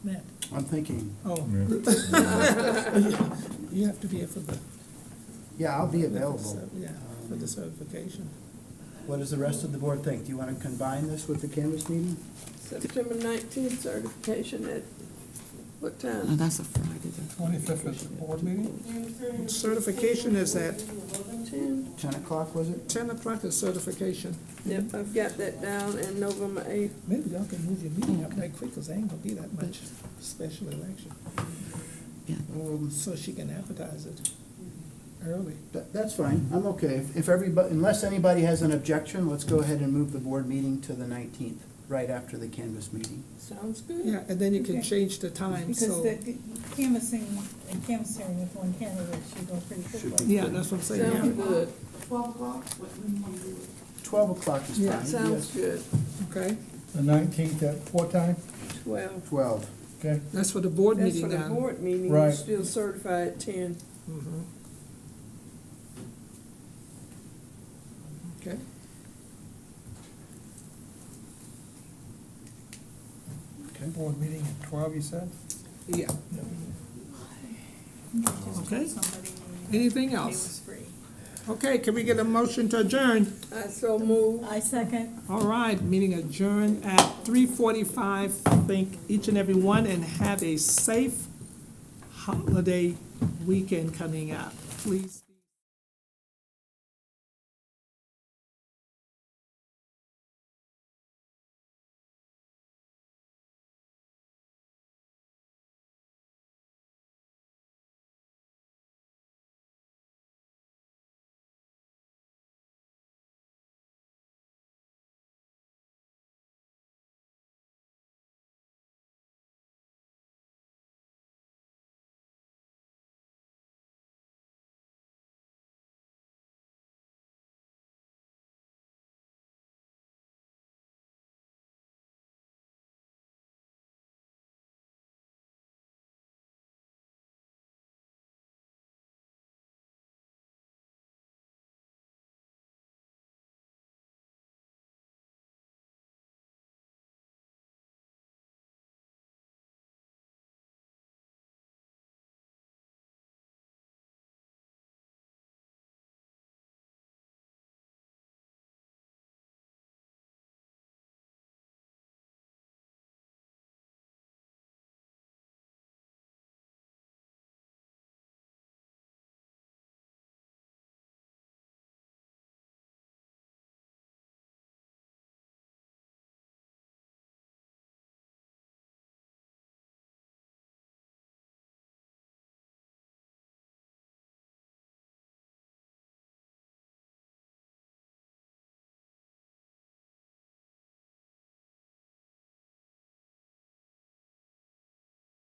Matt? I'm thinking, Oh. You have to be here for the. yeah, I'll be available. Yeah, for the certification. What does the rest of the board think? Do you want to combine this with the canvas meeting? September 19th certification at what Oh, time? that's a Friday. 25th is the board meeting? Certification is at 10? 10 o'clock, was it? 10 o'clock is certification. Yep, I've got that down, and November 8th. Maybe y'all can move your meeting up right quick, because there ain't gonna be that much special election. So she can advertise it early. That's fine. I'm okay. If everybody, unless anybody has an objection, let's go ahead and move the board meeting to the 19th, right after the canvas meeting. Sounds good. Yeah, and then you can Okay. change the time, Because so. the canvassing and canvassing with one candidate should go pretty quickly. Yeah, that's what I'm saying, Sounds yeah. good. 12 o'clock? What, when you want to do it? 12 o'clock is Yeah, fine. Sounds Yes. good. Okay, The 19th at what time? 12. 12. Okay, That's for the board That's for meeting the now. board meeting, you Right. still certified at 10. Mhm. Okay. Board meeting at 12, you said? Yeah. Just Okay. told somebody Anything it else? was free. Okay, can we get a motion to adjourn? I so move. I second. All right, meeting adjourned at 3:45. Thank each and every one, and have a safe holiday weekend coming up, please.